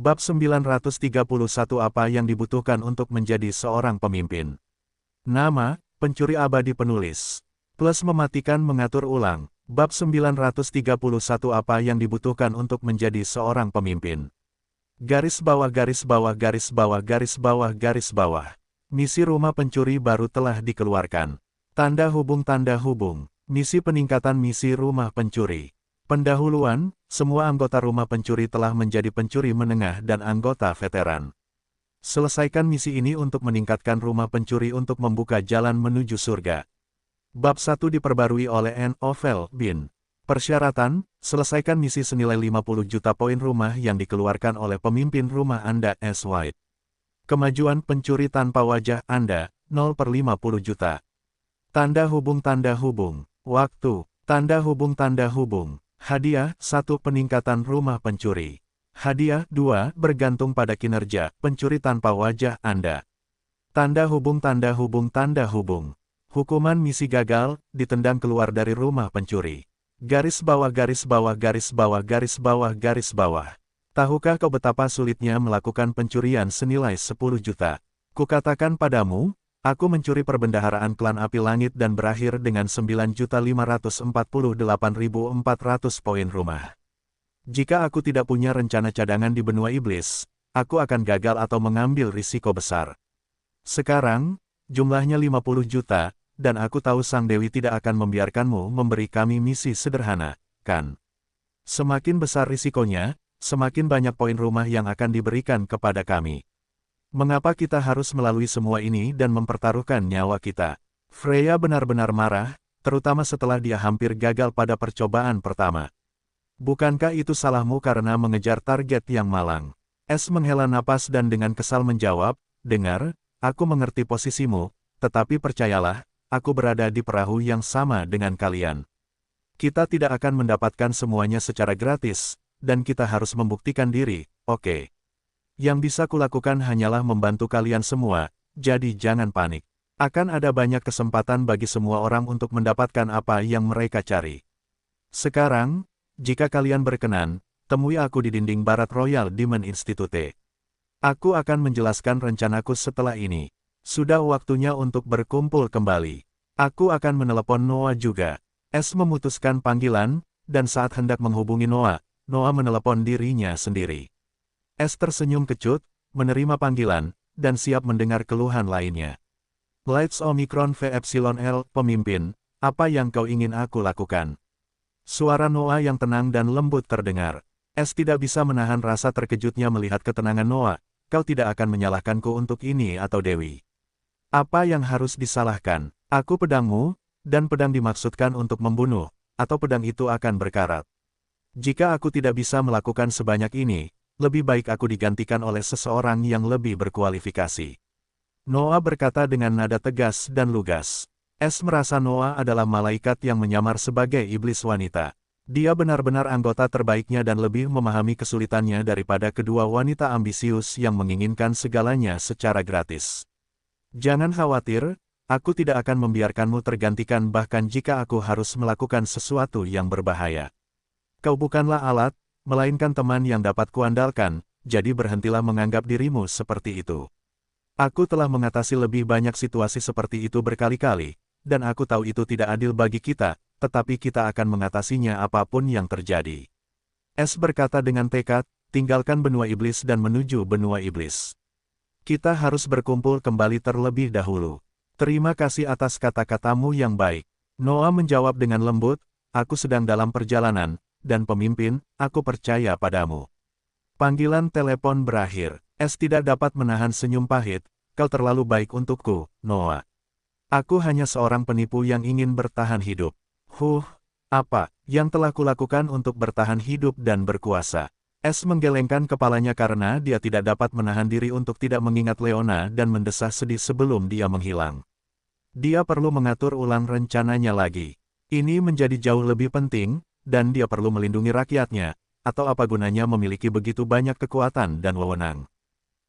Bab 931 Apa yang dibutuhkan untuk menjadi seorang pemimpin. Nama, pencuri abadi penulis. Plus mematikan mengatur ulang. Bab 931 Apa yang dibutuhkan untuk menjadi seorang pemimpin. Garis bawah garis bawah garis bawah garis bawah garis bawah. Misi rumah pencuri baru telah dikeluarkan. Tanda hubung tanda hubung. Misi peningkatan misi rumah pencuri. Pendahuluan, semua anggota rumah pencuri telah menjadi pencuri menengah dan anggota veteran. Selesaikan misi ini untuk meningkatkan rumah pencuri untuk membuka jalan menuju surga. Bab 1 diperbarui oleh N. Ovel Bin. Persyaratan, selesaikan misi senilai 50 juta poin rumah yang dikeluarkan oleh pemimpin rumah Anda S. White. Kemajuan pencuri tanpa wajah Anda, 0/50 juta. Tanda hubung tanda hubung. Waktu, tanda hubung tanda hubung. Hadiah 1 peningkatan rumah pencuri. Hadiah 2 bergantung pada kinerja pencuri tanpa wajah Anda. Tanda hubung tanda hubung tanda hubung. Hukuman misi gagal, ditendang keluar dari rumah pencuri. Garis bawah garis bawah garis bawah garis bawah garis bawah. Tahukah kau betapa sulitnya melakukan pencurian senilai 10 juta? Kukatakan padamu, aku mencuri perbendaharaan klan api langit dan berakhir dengan 9.548.400 poin rumah. Jika aku tidak punya rencana cadangan di benua iblis, aku akan gagal atau mengambil risiko besar. Sekarang, jumlahnya 50 juta, dan aku tahu Sang Dewi tidak akan membiarkanmu memberi kami misi sederhana, kan? Semakin besar risikonya, semakin banyak poin rumah yang akan diberikan kepada kami. Mengapa kita harus melalui semua ini dan mempertaruhkan nyawa kita? Freya benar-benar marah, terutama setelah dia hampir gagal pada percobaan pertama. Bukankah itu salahmu karena mengejar target yang malang? S menghela napas dan dengan kesal menjawab, dengar, aku mengerti posisimu, tetapi percayalah, aku berada di perahu yang sama dengan kalian. Kita tidak akan mendapatkan semuanya secara gratis, dan kita harus membuktikan diri, oke? Yang bisa kulakukan hanyalah membantu kalian semua, jadi jangan panik. Akan ada banyak kesempatan bagi semua orang untuk mendapatkan apa yang mereka cari. Sekarang, jika kalian berkenan, temui aku di dinding barat Royal Demon Institute. Aku akan menjelaskan rencanaku setelah ini. Sudah waktunya untuk berkumpul kembali. Aku akan menelepon Noah juga. S memutuskan panggilan, dan saat hendak menghubungi Noah, Noah menelepon dirinya sendiri. S tersenyum kecut, menerima panggilan, dan siap mendengar keluhan lainnya. Lights Omicron V Epsilon L, pemimpin, apa yang kau ingin aku lakukan? Suara Noah yang tenang dan lembut terdengar. S tidak bisa menahan rasa terkejutnya melihat ketenangan Noah, kau tidak akan menyalahkanku untuk ini atau Dewi. Apa yang harus disalahkan? Aku pedangmu, dan pedang dimaksudkan untuk membunuh, atau pedang itu akan berkarat. Jika aku tidak bisa melakukan sebanyak ini, lebih baik aku digantikan oleh seseorang yang lebih berkualifikasi. Noah berkata dengan nada tegas dan lugas. S merasa Noah adalah malaikat yang menyamar sebagai iblis wanita. Dia benar-benar anggota terbaiknya dan lebih memahami kesulitannya daripada kedua wanita ambisius yang menginginkan segalanya secara gratis. Jangan khawatir, aku tidak akan membiarkanmu tergantikan bahkan jika aku harus melakukan sesuatu yang berbahaya. Kau bukanlah alat, melainkan teman yang dapat kuandalkan, jadi berhentilah menganggap dirimu seperti itu. Aku telah mengatasi lebih banyak situasi seperti itu berkali-kali, dan aku tahu itu tidak adil bagi kita, tetapi kita akan mengatasinya apapun yang terjadi. S berkata dengan tekad, tinggalkan benua iblis dan menuju benua iblis. Kita harus berkumpul kembali terlebih dahulu. Terima kasih atas kata-katamu yang baik. Noah menjawab dengan lembut, aku sedang dalam perjalanan, dan pemimpin, aku percaya padamu. Panggilan telepon berakhir. S tidak dapat menahan senyum pahit, kau terlalu baik untukku, Noah. Aku hanya seorang penipu yang ingin bertahan hidup. Apa yang telah kulakukan untuk bertahan hidup dan berkuasa? S menggelengkan kepalanya karena dia tidak dapat menahan diri untuk tidak mengingat Leona dan mendesah sedih sebelum dia menghilang. Dia perlu mengatur ulang rencananya lagi. Ini menjadi jauh lebih penting, dan dia perlu melindungi rakyatnya, atau apa gunanya memiliki begitu banyak kekuatan dan wewenang.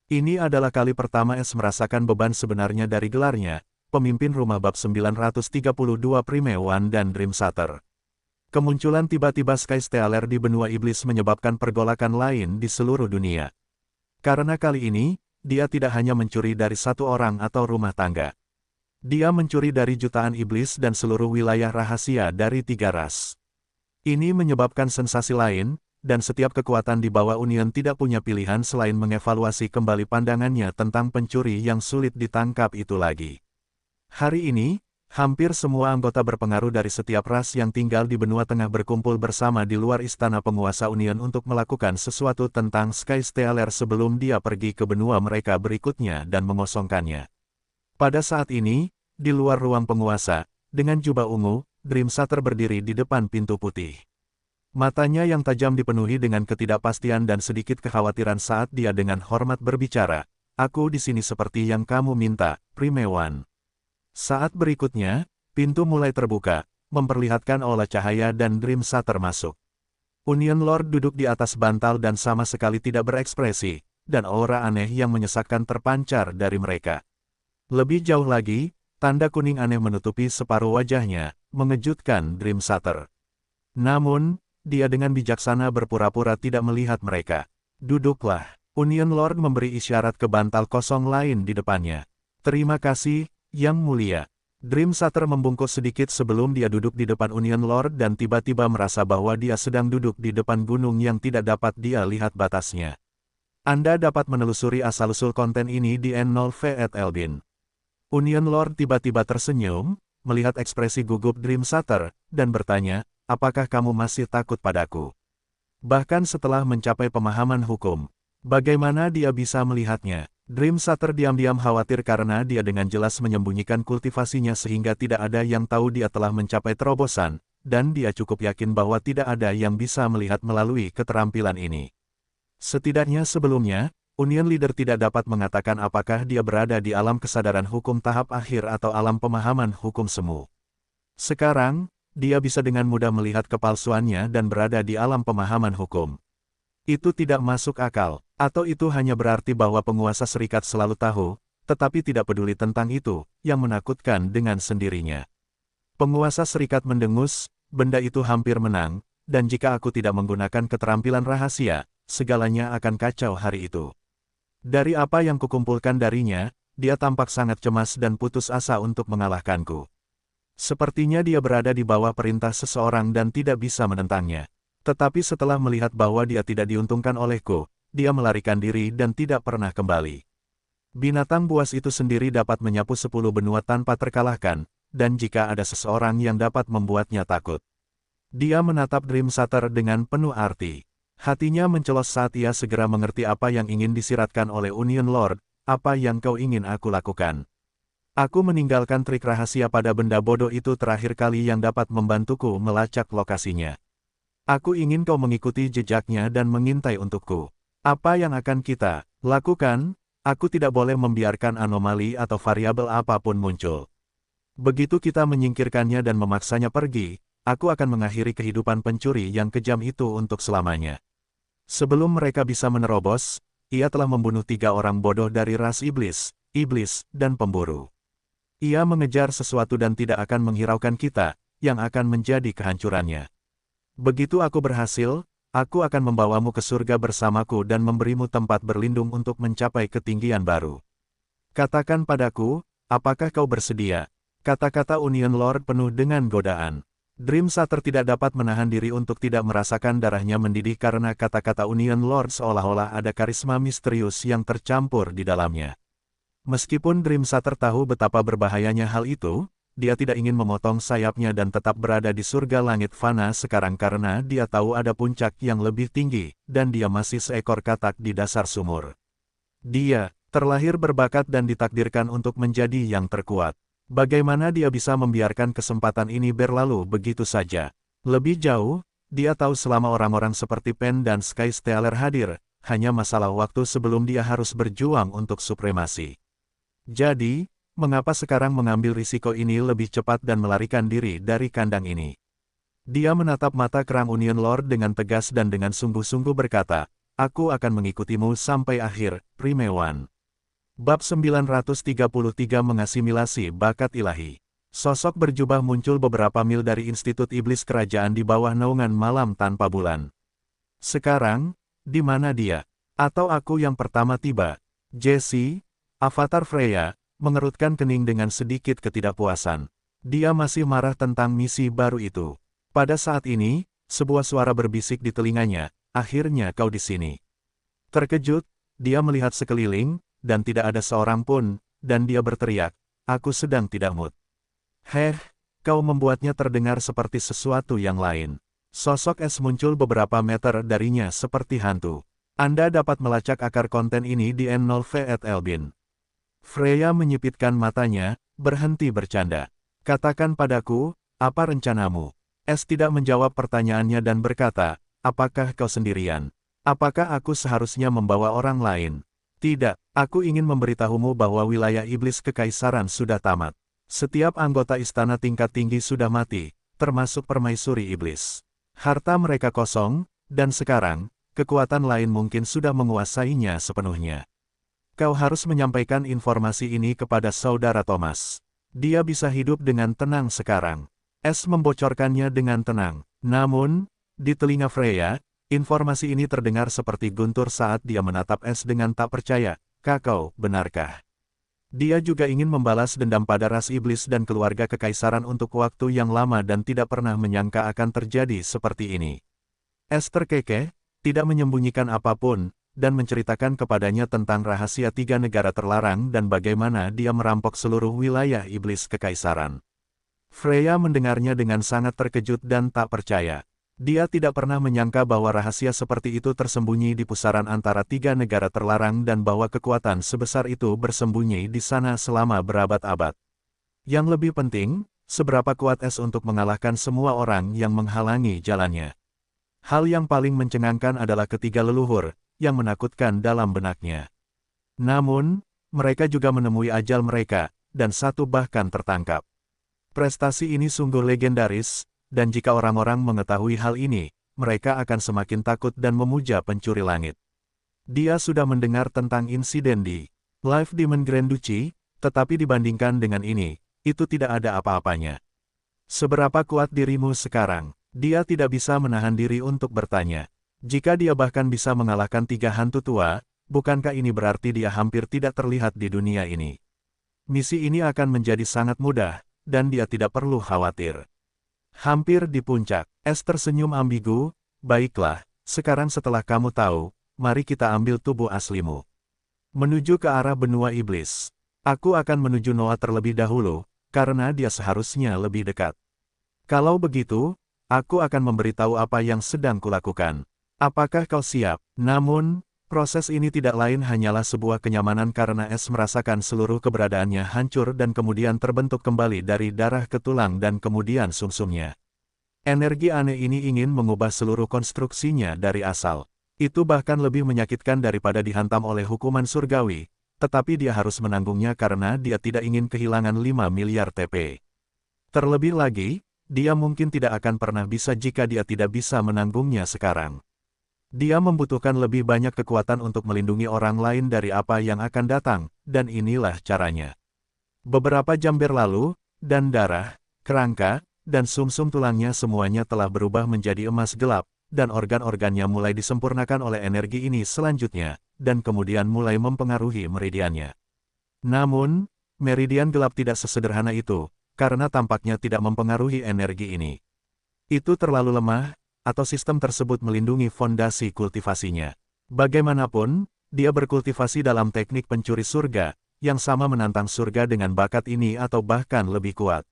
Ini adalah kali pertama S merasakan beban sebenarnya dari gelarnya, pemimpin rumah bab 932 Prime One dan Dream Shatter. Kemunculan tiba-tiba Sky Stealer di benua iblis menyebabkan pergolakan lain di seluruh dunia. Karena kali ini, dia tidak hanya mencuri dari satu orang atau rumah tangga. Dia mencuri dari jutaan iblis dan seluruh wilayah rahasia dari 3 ras. Ini menyebabkan sensasi lain, dan setiap kekuatan di bawah Union tidak punya pilihan selain mengevaluasi kembali pandangannya tentang pencuri yang sulit ditangkap itu lagi. Hari ini, hampir semua anggota berpengaruh dari setiap ras yang tinggal di benua tengah berkumpul bersama di luar istana penguasa Union untuk melakukan sesuatu tentang Skystealer sebelum dia pergi ke benua mereka berikutnya dan mengosongkannya. Pada saat ini, di luar ruang penguasa, dengan jubah ungu, Dreamsater berdiri di depan pintu putih. Matanya yang tajam dipenuhi dengan ketidakpastian dan sedikit kekhawatiran saat dia dengan hormat berbicara, "Aku di sini seperti yang kamu minta, Primewan." Saat berikutnya, pintu mulai terbuka, memperlihatkan aula cahaya dan Dreamsater masuk. Union Lord duduk di atas bantal dan sama sekali tidak berekspresi, dan aura aneh yang menyesakkan terpancar dari mereka. Lebih jauh lagi, tanda kuning aneh menutupi separuh wajahnya, mengejutkan Dreamsater. Namun, dia dengan bijaksana berpura-pura tidak melihat mereka. "Duduklah." Union Lord memberi isyarat ke bantal kosong lain di depannya. "Terima kasih, Yang Mulia." Dreamsater membungkuk sedikit sebelum dia duduk di depan Union Lord dan tiba-tiba merasa bahwa dia sedang duduk di depan gunung yang tidak dapat dia lihat batasnya. Anda dapat menelusuri asal-usul konten ini di N0V@Elbin. Union Lord tiba-tiba tersenyum, melihat ekspresi gugup Dreamsater, dan bertanya, "Apakah kamu masih takut padaku?" Bahkan setelah mencapai pemahaman hukum, bagaimana dia bisa melihatnya? Dreamsater diam-diam khawatir karena dia dengan jelas menyembunyikan kultivasinya sehingga tidak ada yang tahu dia telah mencapai terobosan, dan dia cukup yakin bahwa tidak ada yang bisa melihat melalui keterampilan ini. Setidaknya sebelumnya, Union Leader tidak dapat mengatakan apakah dia berada di alam kesadaran hukum tahap akhir atau alam pemahaman hukum semu. Sekarang, dia bisa dengan mudah melihat kepalsuannya dan berada di alam pemahaman hukum. Itu tidak masuk akal, atau itu hanya berarti bahwa penguasa serikat selalu tahu, tetapi tidak peduli tentang itu, yang menakutkan dengan sendirinya. Penguasa serikat mendengus, "Benda itu hampir menang, dan jika aku tidak menggunakan keterampilan rahasia, segalanya akan kacau hari itu." Dari apa yang kukumpulkan darinya, dia tampak sangat cemas dan putus asa untuk mengalahkanku. Sepertinya dia berada di bawah perintah seseorang dan tidak bisa menentangnya. Tetapi setelah melihat bahwa dia tidak diuntungkan olehku, dia melarikan diri dan tidak pernah kembali. Binatang buas itu sendiri dapat menyapu 10 benua tanpa terkalahkan, dan jika ada seseorang yang dapat membuatnya takut. Dia menatap Dreamsater dengan penuh arti. Hatinya mencelos saat ia segera mengerti apa yang ingin disiratkan oleh Union Lord, "Apa yang kau ingin aku lakukan? Aku meninggalkan trik rahasia pada benda bodoh itu terakhir kali yang dapat membantuku melacak lokasinya. Aku ingin kau mengikuti jejaknya dan mengintai untukku. Apa yang akan kita lakukan? Aku tidak boleh membiarkan anomali atau variabel apapun muncul. Begitu kita menyingkirkannya dan memaksanya pergi, aku akan mengakhiri kehidupan pencuri yang kejam itu untuk selamanya." Sebelum mereka bisa menerobos, ia telah membunuh 3 orang bodoh dari ras iblis, dan pemburu. Ia mengejar sesuatu dan tidak akan menghiraukan kita, yang akan menjadi kehancurannya. Begitu aku berhasil, aku akan membawamu ke surga bersamaku dan memberimu tempat berlindung untuk mencapai ketinggian baru. Katakan padaku, apakah kau bersedia? Kata-kata Union Lord penuh dengan godaan. Dreamsater tidak dapat menahan diri untuk tidak merasakan darahnya mendidih karena kata-kata Union Lord seolah-olah ada karisma misterius yang tercampur di dalamnya. Meskipun Dreamsater tahu betapa berbahayanya hal itu, dia tidak ingin memotong sayapnya dan tetap berada di surga langit fana sekarang karena dia tahu ada puncak yang lebih tinggi, dan dia masih seekor katak di dasar sumur. Dia terlahir berbakat dan ditakdirkan untuk menjadi yang terkuat. Bagaimana dia bisa membiarkan kesempatan ini berlalu begitu saja? Lebih jauh, dia tahu selama orang-orang seperti Pen dan Skystealer hadir, hanya masalah waktu sebelum dia harus berjuang untuk supremasi. Jadi, mengapa sekarang mengambil risiko ini lebih cepat dan melarikan diri dari kandang ini? Dia menatap mata kerang Union Lord dengan tegas dan dengan sungguh-sungguh berkata, "Aku akan mengikutimu sampai akhir, Primewan." Bab 933 Mengasimilasi Bakat Ilahi. Sosok berjubah muncul beberapa mil dari Institut Iblis Kerajaan di bawah naungan malam tanpa bulan. "Sekarang, di mana dia?" Atau aku yang pertama tiba? Jesse, avatar Freya, mengerutkan kening dengan sedikit ketidakpuasan. Dia masih marah tentang misi baru itu. Pada saat ini, sebuah suara berbisik di telinganya, akhirnya kau di sini. Terkejut, dia melihat sekeliling, dan tidak ada seorang pun, dan dia berteriak, aku sedang tidak mood. Heh, kau membuatnya terdengar seperti sesuatu yang lain. Sosok es muncul beberapa meter darinya seperti hantu. Anda dapat melacak akar konten ini di N0V@Elbin. Freya menyipitkan matanya, berhenti bercanda. Katakan padaku, apa rencanamu? Es tidak menjawab pertanyaannya dan berkata, apakah kau sendirian? Apakah aku seharusnya membawa orang lain? Tidak, aku ingin memberitahumu bahwa wilayah iblis kekaisaran sudah tamat. Setiap anggota istana tingkat tinggi sudah mati, termasuk permaisuri iblis. Harta mereka kosong, dan sekarang, kekuatan lain mungkin sudah menguasainya sepenuhnya. Kau harus menyampaikan informasi ini kepada saudara Thomas. Dia bisa hidup dengan tenang sekarang. Es membocorkannya dengan tenang. Namun, di telinga Freya, informasi ini terdengar seperti guntur saat dia menatap Es dengan tak percaya. Kakao, benarkah? Dia juga ingin membalas dendam pada ras iblis dan keluarga kekaisaran untuk waktu yang lama dan tidak pernah menyangka akan terjadi seperti ini. Es terkekeh, tidak menyembunyikan apapun, dan menceritakan kepadanya tentang rahasia 3 negara terlarang dan bagaimana dia merampok seluruh wilayah iblis kekaisaran. Freya mendengarnya dengan sangat terkejut dan tak percaya. Dia tidak pernah menyangka bahwa rahasia seperti itu tersembunyi di pusaran antara 3 negara terlarang dan bahwa kekuatan sebesar itu bersembunyi di sana selama berabad-abad. Yang lebih penting, seberapa kuat Es untuk mengalahkan semua orang yang menghalangi jalannya. Hal yang paling mencengangkan adalah ketiga leluhur, yang menakutkan dalam benaknya. Namun, mereka juga menemui ajal mereka, dan satu bahkan tertangkap. Prestasi ini sungguh legendaris, dan jika orang-orang mengetahui hal ini, mereka akan semakin takut dan memuja pencuri langit. Dia sudah mendengar tentang insiden di Live Demon Grand Duchy, tetapi dibandingkan dengan ini, itu tidak ada apa-apanya. Seberapa kuat dirimu sekarang? Dia tidak bisa menahan diri untuk bertanya. Jika dia bahkan bisa mengalahkan 3 hantu tua, bukankah ini berarti dia hampir tidak terlihat di dunia ini? Misi ini akan menjadi sangat mudah, dan dia tidak perlu khawatir. Hampir di puncak, Es tersenyum ambigu, baiklah, sekarang setelah kamu tahu, mari kita ambil tubuh aslimu. Menuju ke arah benua iblis. Aku akan menuju Noah terlebih dahulu, karena dia seharusnya lebih dekat. Kalau begitu, aku akan memberitahu apa yang sedang kulakukan. Apakah kau siap? Namun, proses ini tidak lain hanyalah sebuah kenyamanan karena Es merasakan seluruh keberadaannya hancur dan kemudian terbentuk kembali dari darah ke tulang dan kemudian sumsumnya. Energi aneh ini ingin mengubah seluruh konstruksinya dari asal. Itu bahkan lebih menyakitkan daripada dihantam oleh hukuman surgawi, tetapi dia harus menanggungnya karena dia tidak ingin kehilangan 5 miliar TP. Terlebih lagi, dia mungkin tidak akan pernah bisa jika dia tidak bisa menanggungnya sekarang. Dia membutuhkan lebih banyak kekuatan untuk melindungi orang lain dari apa yang akan datang, dan inilah caranya. Beberapa jam berlalu, dan darah, kerangka, dan sumsum tulangnya semuanya telah berubah menjadi emas gelap, dan organ-organnya mulai disempurnakan oleh energi ini selanjutnya, dan kemudian mulai mempengaruhi meridiannya. Namun, meridian gelap tidak sesederhana itu, karena tampaknya tidak mempengaruhi energi ini. Itu terlalu lemah, atau sistem tersebut melindungi fondasi kultivasinya. Bagaimanapun, dia berkultivasi dalam teknik pencuri surga, yang sama menantang surga dengan bakat ini atau bahkan lebih kuat.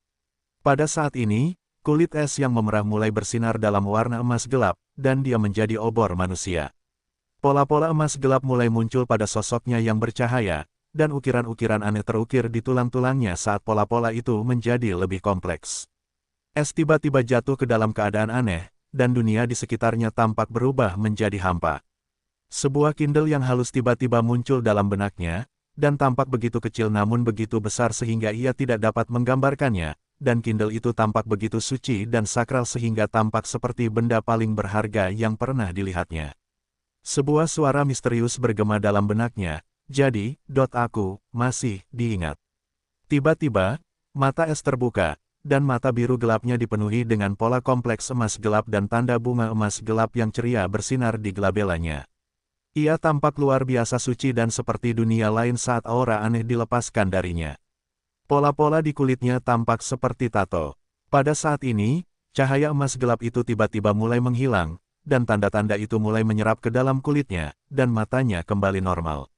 Pada saat ini, kulit Es yang memerah mulai bersinar dalam warna emas gelap, dan dia menjadi obor manusia. Pola-pola emas gelap mulai muncul pada sosoknya yang bercahaya, dan ukiran-ukiran aneh terukir di tulang-tulangnya saat pola-pola itu menjadi lebih kompleks. Es tiba-tiba jatuh ke dalam keadaan aneh, dan dunia di sekitarnya tampak berubah menjadi hampa. Sebuah kindel yang halus tiba-tiba muncul dalam benaknya, dan tampak begitu kecil namun begitu besar sehingga ia tidak dapat menggambarkannya, dan kindel itu tampak begitu suci dan sakral sehingga tampak seperti benda paling berharga yang pernah dilihatnya. Sebuah suara misterius bergema dalam benaknya, jadi, aku masih diingat. Tiba-tiba, mata Es terbuka, dan mata biru gelapnya dipenuhi dengan pola kompleks emas gelap dan tanda bunga emas gelap yang ceria bersinar di gelabelanya. Ia tampak luar biasa suci dan seperti dunia lain saat aura aneh dilepaskan darinya. Pola-pola di kulitnya tampak seperti tato. Pada saat ini, cahaya emas gelap itu tiba-tiba mulai menghilang, dan tanda-tanda itu mulai menyerap ke dalam kulitnya, dan matanya kembali normal.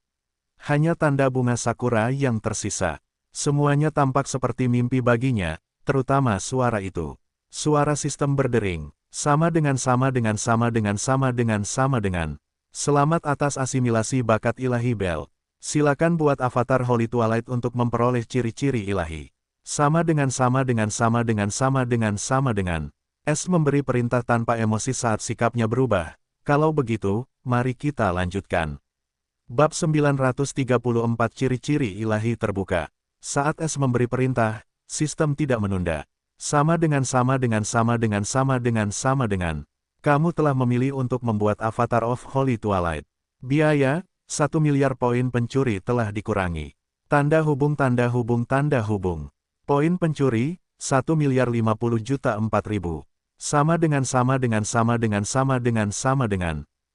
Hanya tanda bunga sakura yang tersisa. Semuanya tampak seperti mimpi baginya, terutama suara itu. Suara sistem berdering, sama dengan. Selamat atas asimilasi bakat ilahi Bell. Silakan buat avatar Holy Twilight untuk memperoleh ciri-ciri ilahi. Sama dengan. S memberi perintah tanpa emosi saat sikapnya berubah. Kalau begitu, mari kita lanjutkan. Bab 934 Ciri-ciri ilahi terbuka. Saat S memberi perintah, sistem tidak menunda. Sama dengan. Kamu telah memilih untuk membuat avatar of Holy Twilight. Biaya, 1 miliar poin pencuri telah dikurangi. Tanda hubung. Poin pencuri, 1.050.004.000. Sama dengan.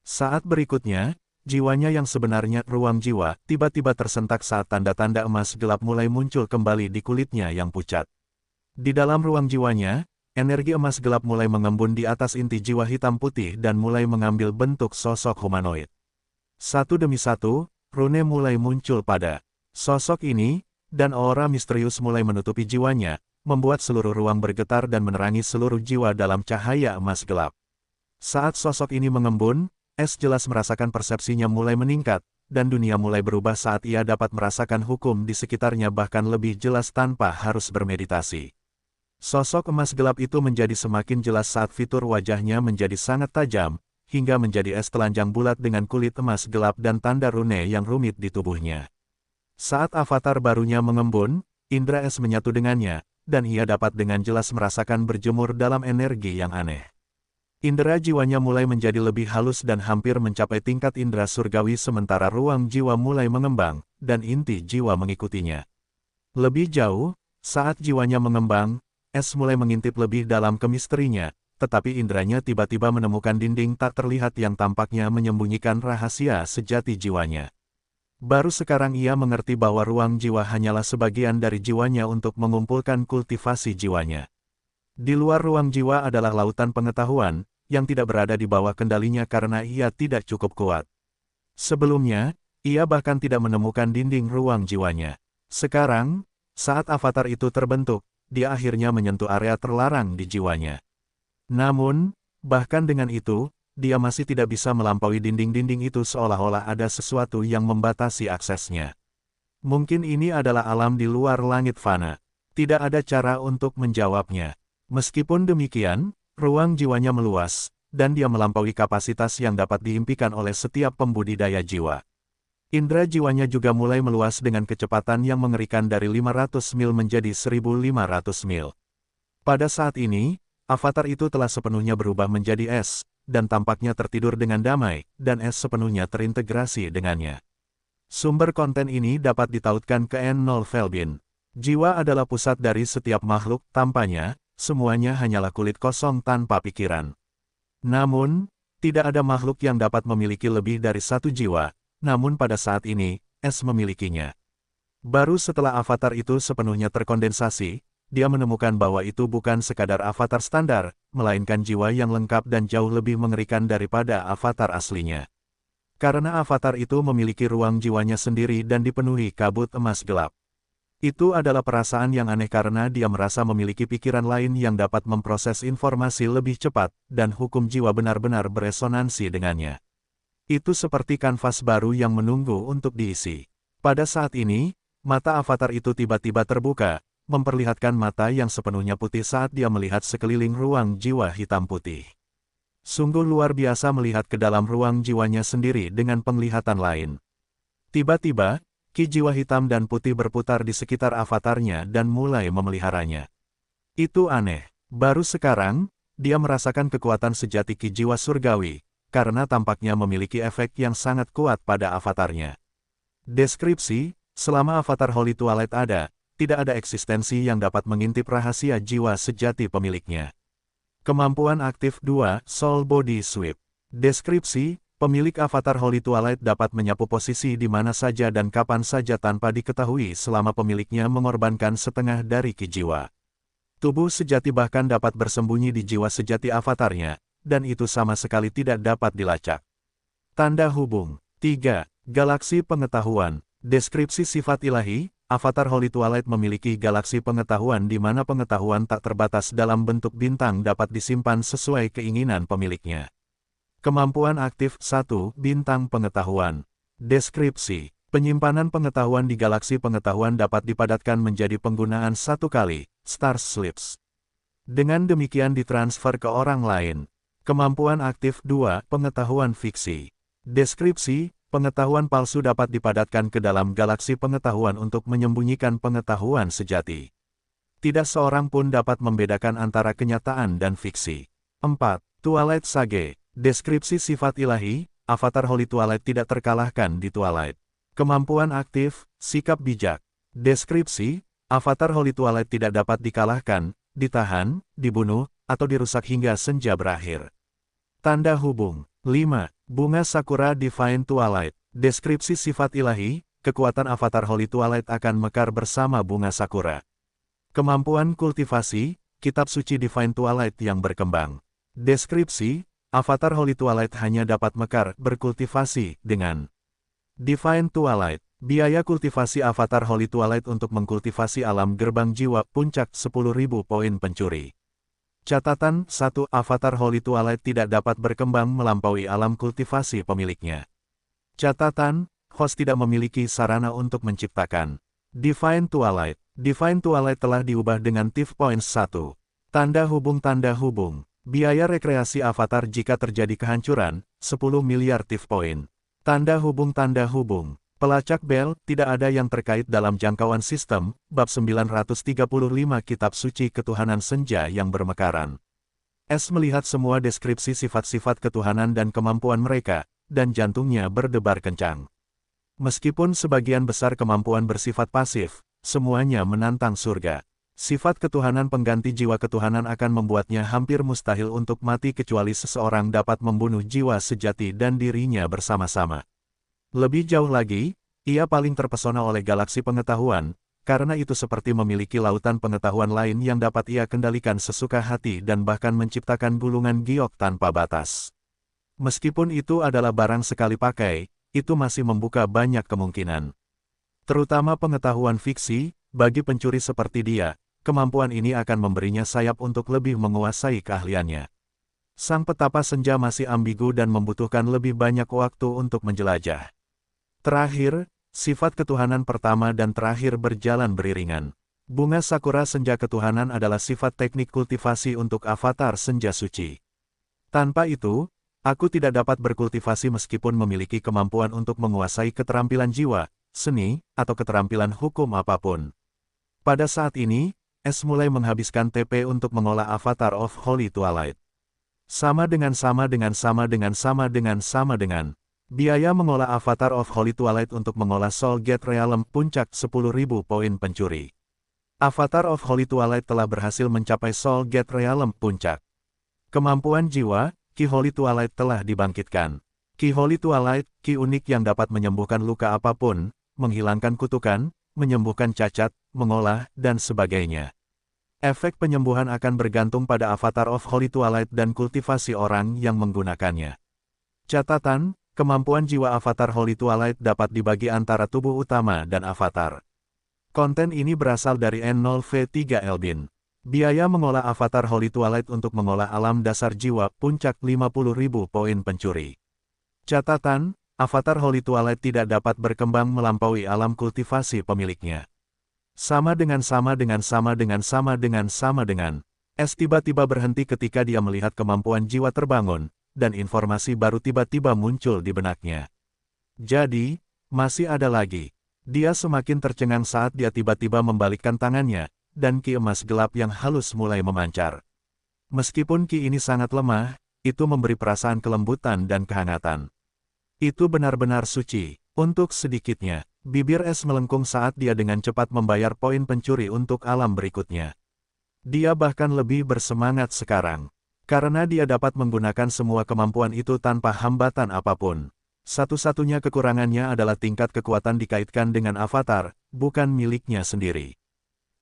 Saat berikutnya, jiwanya yang sebenarnya ruang jiwa, tiba-tiba tersentak saat tanda-tanda emas gelap mulai muncul kembali di kulitnya yang pucat. Di dalam ruang jiwanya, energi emas gelap mulai mengembun di atas inti jiwa hitam putih dan mulai mengambil bentuk sosok humanoid. Satu demi satu, rune mulai muncul pada sosok ini, dan aura misterius mulai menutupi jiwanya, membuat seluruh ruang bergetar dan menerangi seluruh jiwa dalam cahaya emas gelap. Saat sosok ini mengembun, S jelas merasakan persepsinya mulai meningkat, dan dunia mulai berubah saat ia dapat merasakan hukum di sekitarnya bahkan lebih jelas tanpa harus bermeditasi. Sosok emas gelap itu menjadi semakin jelas saat fitur wajahnya menjadi sangat tajam, hingga menjadi es telanjang bulat dengan kulit emas gelap dan tanda rune yang rumit di tubuhnya. Saat avatar barunya mengembun, indera es menyatu dengannya, dan ia dapat dengan jelas merasakan berjemur dalam energi yang aneh. Indera jiwanya mulai menjadi lebih halus dan hampir mencapai tingkat indera surgawi sementara ruang jiwa mulai mengembang, dan inti jiwa mengikutinya. Lebih jauh, saat jiwanya mengembang, S mulai mengintip lebih dalam ke misterinya, tetapi inderanya tiba-tiba menemukan dinding tak terlihat yang tampaknya menyembunyikan rahasia sejati jiwanya. Baru sekarang ia mengerti bahwa ruang jiwa hanyalah sebagian dari jiwanya untuk mengumpulkan kultivasi jiwanya. Di luar ruang jiwa adalah lautan pengetahuan, yang tidak berada di bawah kendalinya karena ia tidak cukup kuat. Sebelumnya, ia bahkan tidak menemukan dinding ruang jiwanya. Sekarang, saat avatar itu terbentuk, dia akhirnya menyentuh area terlarang di jiwanya. Namun, bahkan dengan itu, dia masih tidak bisa melampaui dinding-dinding itu seolah-olah ada sesuatu yang membatasi aksesnya. Mungkin ini adalah alam di luar langit fana. Tidak ada cara untuk menjawabnya. Meskipun demikian, ruang jiwanya meluas, dan dia melampaui kapasitas yang dapat diimpikan oleh setiap pembudidaya jiwa. Indera jiwanya juga mulai meluas dengan kecepatan yang mengerikan dari 500 mil menjadi 1.500 mil. Pada saat ini, avatar itu telah sepenuhnya berubah menjadi es, dan tampaknya tertidur dengan damai, dan es sepenuhnya terintegrasi dengannya. Sumber konten ini dapat ditautkan ke N0 Velbin. Jiwa adalah pusat dari setiap makhluk, tampaknya, semuanya hanyalah kulit kosong tanpa pikiran. Namun, tidak ada makhluk yang dapat memiliki lebih dari satu jiwa, namun pada saat ini, S memilikinya. Baru setelah avatar itu sepenuhnya terkondensasi, dia menemukan bahwa itu bukan sekadar avatar standar, melainkan jiwa yang lengkap dan jauh lebih mengerikan daripada avatar aslinya. Karena avatar itu memiliki ruang jiwanya sendiri dan dipenuhi kabut emas gelap. Itu adalah perasaan yang aneh karena dia merasa memiliki pikiran lain yang dapat memproses informasi lebih cepat, dan hukum jiwa benar-benar beresonansi dengannya. Itu seperti kanvas baru yang menunggu untuk diisi. Pada saat ini, mata avatar itu tiba-tiba terbuka, memperlihatkan mata yang sepenuhnya putih saat dia melihat sekeliling ruang jiwa hitam putih. Sungguh luar biasa melihat ke dalam ruang jiwanya sendiri dengan penglihatan lain. Tiba-tiba, ki jiwa hitam dan putih berputar di sekitar avatarnya dan mulai memeliharanya. Itu aneh. Baru sekarang, dia merasakan kekuatan sejati ki jiwa surgawi, karena tampaknya memiliki efek yang sangat kuat pada avatarnya. Deskripsi, selama avatar Holy Twilight ada, tidak ada eksistensi yang dapat mengintip rahasia jiwa sejati pemiliknya. Kemampuan aktif 2, Soul Body Sweep. Deskripsi, Pemilik avatar Holy Twilight dapat menyapu posisi di mana saja dan kapan saja tanpa diketahui selama pemiliknya mengorbankan setengah dari ki jiwa. Tubuh sejati bahkan dapat bersembunyi di jiwa sejati avatarnya, dan itu sama sekali tidak dapat dilacak. Tanda hubung. 3. Galaksi pengetahuan. Deskripsi sifat ilahi, avatar Holy Twilight memiliki galaksi pengetahuan di mana pengetahuan tak terbatas dalam bentuk bintang dapat disimpan sesuai keinginan pemiliknya. Kemampuan aktif 1. Bintang pengetahuan. Deskripsi. Penyimpanan pengetahuan di galaksi pengetahuan dapat dipadatkan menjadi penggunaan satu kali, Star Slips. Dengan demikian ditransfer ke orang lain. Kemampuan aktif 2. Pengetahuan fiksi. Deskripsi. Pengetahuan palsu dapat dipadatkan ke dalam galaksi pengetahuan untuk menyembunyikan pengetahuan sejati. Tidak seorang pun dapat membedakan antara kenyataan dan fiksi. 4. Twilight Sage. Deskripsi sifat ilahi, avatar Holy Twilight tidak terkalahkan di Twilight. Kemampuan aktif, sikap bijak. Deskripsi, avatar Holy Twilight tidak dapat dikalahkan, ditahan, dibunuh, atau dirusak hingga senja berakhir. Tanda hubung. 5. Bunga Sakura Divine Twilight. Deskripsi sifat ilahi, kekuatan avatar Holy Twilight akan mekar bersama bunga Sakura. Kemampuan kultivasi, kitab suci Divine Twilight yang berkembang. Deskripsi, avatar Holy Twilight hanya dapat mekar berkultivasi dengan Divine Twilight. Biaya kultivasi avatar Holy Twilight untuk mengkultivasi alam gerbang jiwa puncak 10.000 poin pencuri. Catatan 1. Avatar Holy Twilight tidak dapat berkembang melampaui alam kultivasi pemiliknya. Catatan, host tidak memiliki sarana untuk menciptakan Divine Twilight. Divine Twilight telah diubah dengan Tiff Points 1. Tanda hubung. Biaya rekreasi avatar jika terjadi kehancuran, 10 miliar Tiff Point. Tanda hubung. Pelacak bel, tidak ada yang terkait dalam jangkauan sistem, bab 935 Kitab Suci Ketuhanan Senja yang bermekaran. S melihat semua deskripsi sifat-sifat ketuhanan dan kemampuan mereka, dan jantungnya berdebar kencang. Meskipun sebagian besar kemampuan bersifat pasif, semuanya menantang surga. Sifat ketuhanan pengganti jiwa ketuhanan akan membuatnya hampir mustahil untuk mati kecuali seseorang dapat membunuh jiwa sejati dan dirinya bersama-sama. Lebih jauh lagi, ia paling terpesona oleh galaksi pengetahuan, karena itu seperti memiliki lautan pengetahuan lain yang dapat ia kendalikan sesuka hati dan bahkan menciptakan gulungan giok tanpa batas. Meskipun itu adalah barang sekali pakai, itu masih membuka banyak kemungkinan. Terutama pengetahuan fiksi, bagi pencuri seperti dia, kemampuan ini akan memberinya sayap untuk lebih menguasai keahliannya. Sang petapa senja masih ambigu dan membutuhkan lebih banyak waktu untuk menjelajah. Terakhir, sifat ketuhanan pertama dan terakhir berjalan beriringan. Bunga Sakura Senja Ketuhanan adalah sifat teknik kultivasi untuk avatar senja suci. Tanpa itu, aku tidak dapat berkultivasi meskipun memiliki kemampuan untuk menguasai keterampilan jiwa, seni, atau keterampilan hukum apapun. Pada saat ini, S mulai menghabiskan TP untuk mengolah avatar of Holy Twilight. Sama dengan biaya mengolah avatar of Holy Twilight untuk mengolah Soul Gate Realm puncak 10.000 poin pencuri. Avatar of Holy Twilight telah berhasil mencapai Soul Gate Realm puncak. Kemampuan jiwa, Ki Holy Twilight telah dibangkitkan. Ki Holy Twilight, ki unik yang dapat menyembuhkan luka apapun, menghilangkan kutukan, menyembuhkan cacat, mengolah, dan sebagainya. Efek penyembuhan akan bergantung pada avatar of Holy Twilight dan kultivasi orang yang menggunakannya. Catatan, kemampuan jiwa avatar Holy Twilight dapat dibagi antara tubuh utama dan avatar. Konten ini berasal dari N0V3 Elbin. Biaya mengolah avatar Holy Twilight untuk mengolah alam dasar jiwa puncak 50.000 poin pencuri. Catatan, avatar Holy Twilight tidak dapat berkembang melampaui alam kultivasi pemiliknya. Sama dengan. S tiba-tiba berhenti ketika dia melihat kemampuan jiwa terbangun, dan informasi baru tiba-tiba muncul di benaknya. Jadi, masih ada lagi. Dia semakin tercengang saat dia tiba-tiba membalikkan tangannya, dan ki emas gelap yang halus mulai memancar. Meskipun ki ini sangat lemah, itu memberi perasaan kelembutan dan kehangatan. Itu benar-benar suci. Untuk sedikitnya, bibir S melengkung saat dia dengan cepat membayar poin pencuri untuk alam berikutnya. Dia bahkan lebih bersemangat sekarang. Karena dia dapat menggunakan semua kemampuan itu tanpa hambatan apapun. Satu-satunya kekurangannya adalah tingkat kekuatan dikaitkan dengan avatar, bukan miliknya sendiri.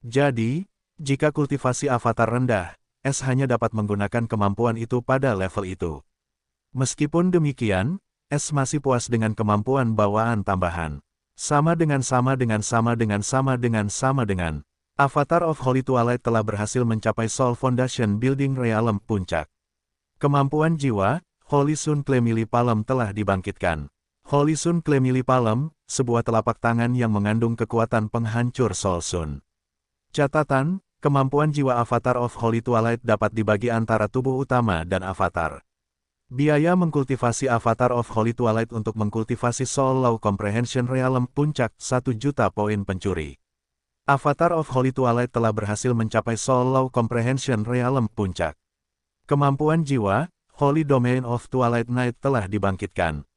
Jadi, jika kultivasi avatar rendah, S hanya dapat menggunakan kemampuan itu pada level itu. Meskipun demikian, S masih puas dengan kemampuan bawaan tambahan. Sama dengan. Avatar of Holy Twilight telah berhasil mencapai Soul Foundation Building Realm Puncak. Kemampuan jiwa, Holy Sun Clemili Palm telah dibangkitkan. Holy Sun Clemili Palm, sebuah telapak tangan yang mengandung kekuatan penghancur Soul Sun. Catatan, kemampuan jiwa Avatar of Holy Twilight dapat dibagi antara tubuh utama dan avatar. Biaya mengkultivasi Avatar of Holy Twilight untuk mengkultivasi Soul Law Comprehension Realm Puncak 1 juta poin pencuri. Avatar of Holy Twilight telah berhasil mencapai Soul Law Comprehension Realm Puncak. Kemampuan jiwa, Holy Domain of Twilight Night telah dibangkitkan.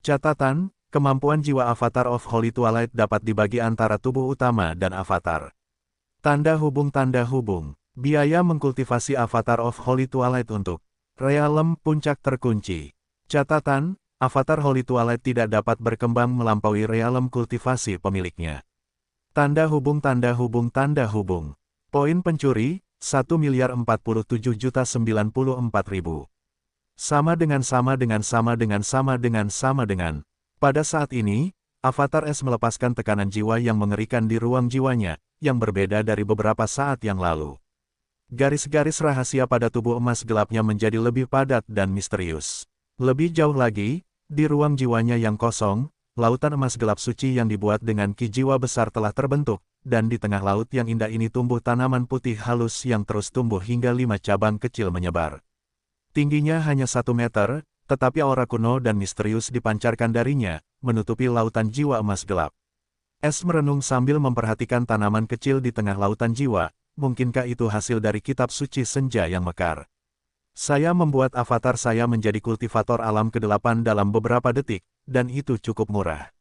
Catatan, kemampuan jiwa Avatar of Holy Twilight dapat dibagi antara tubuh utama dan avatar. Tanda hubung. Biaya mengkultivasi Avatar of Holy Twilight untuk Realm Puncak terkunci. Catatan, Avatar Holy Twilight tidak dapat berkembang melampaui realm kultivasi pemiliknya. Tanda hubung. Poin pencuri, 1.047.094.000. Sama dengan. Pada saat ini, Avatar S melepaskan tekanan jiwa yang mengerikan di ruang jiwanya, yang berbeda dari beberapa saat yang lalu. Garis-garis rahasia pada tubuh emas gelapnya menjadi lebih padat dan misterius. Lebih jauh lagi, di ruang jiwanya yang kosong, lautan emas gelap suci yang dibuat dengan ki jiwa besar telah terbentuk, dan di tengah laut yang indah ini tumbuh tanaman putih halus yang terus tumbuh hingga 5 cabang kecil menyebar. Tingginya hanya 1 meter, tetapi aura kuno dan misterius dipancarkan darinya, menutupi lautan jiwa emas gelap. S merenung sambil memperhatikan tanaman kecil di tengah lautan jiwa, mungkinkah itu hasil dari kitab suci senja yang mekar? Saya membuat avatar saya menjadi kultivator alam ke-8 dalam beberapa detik, dan itu cukup murah.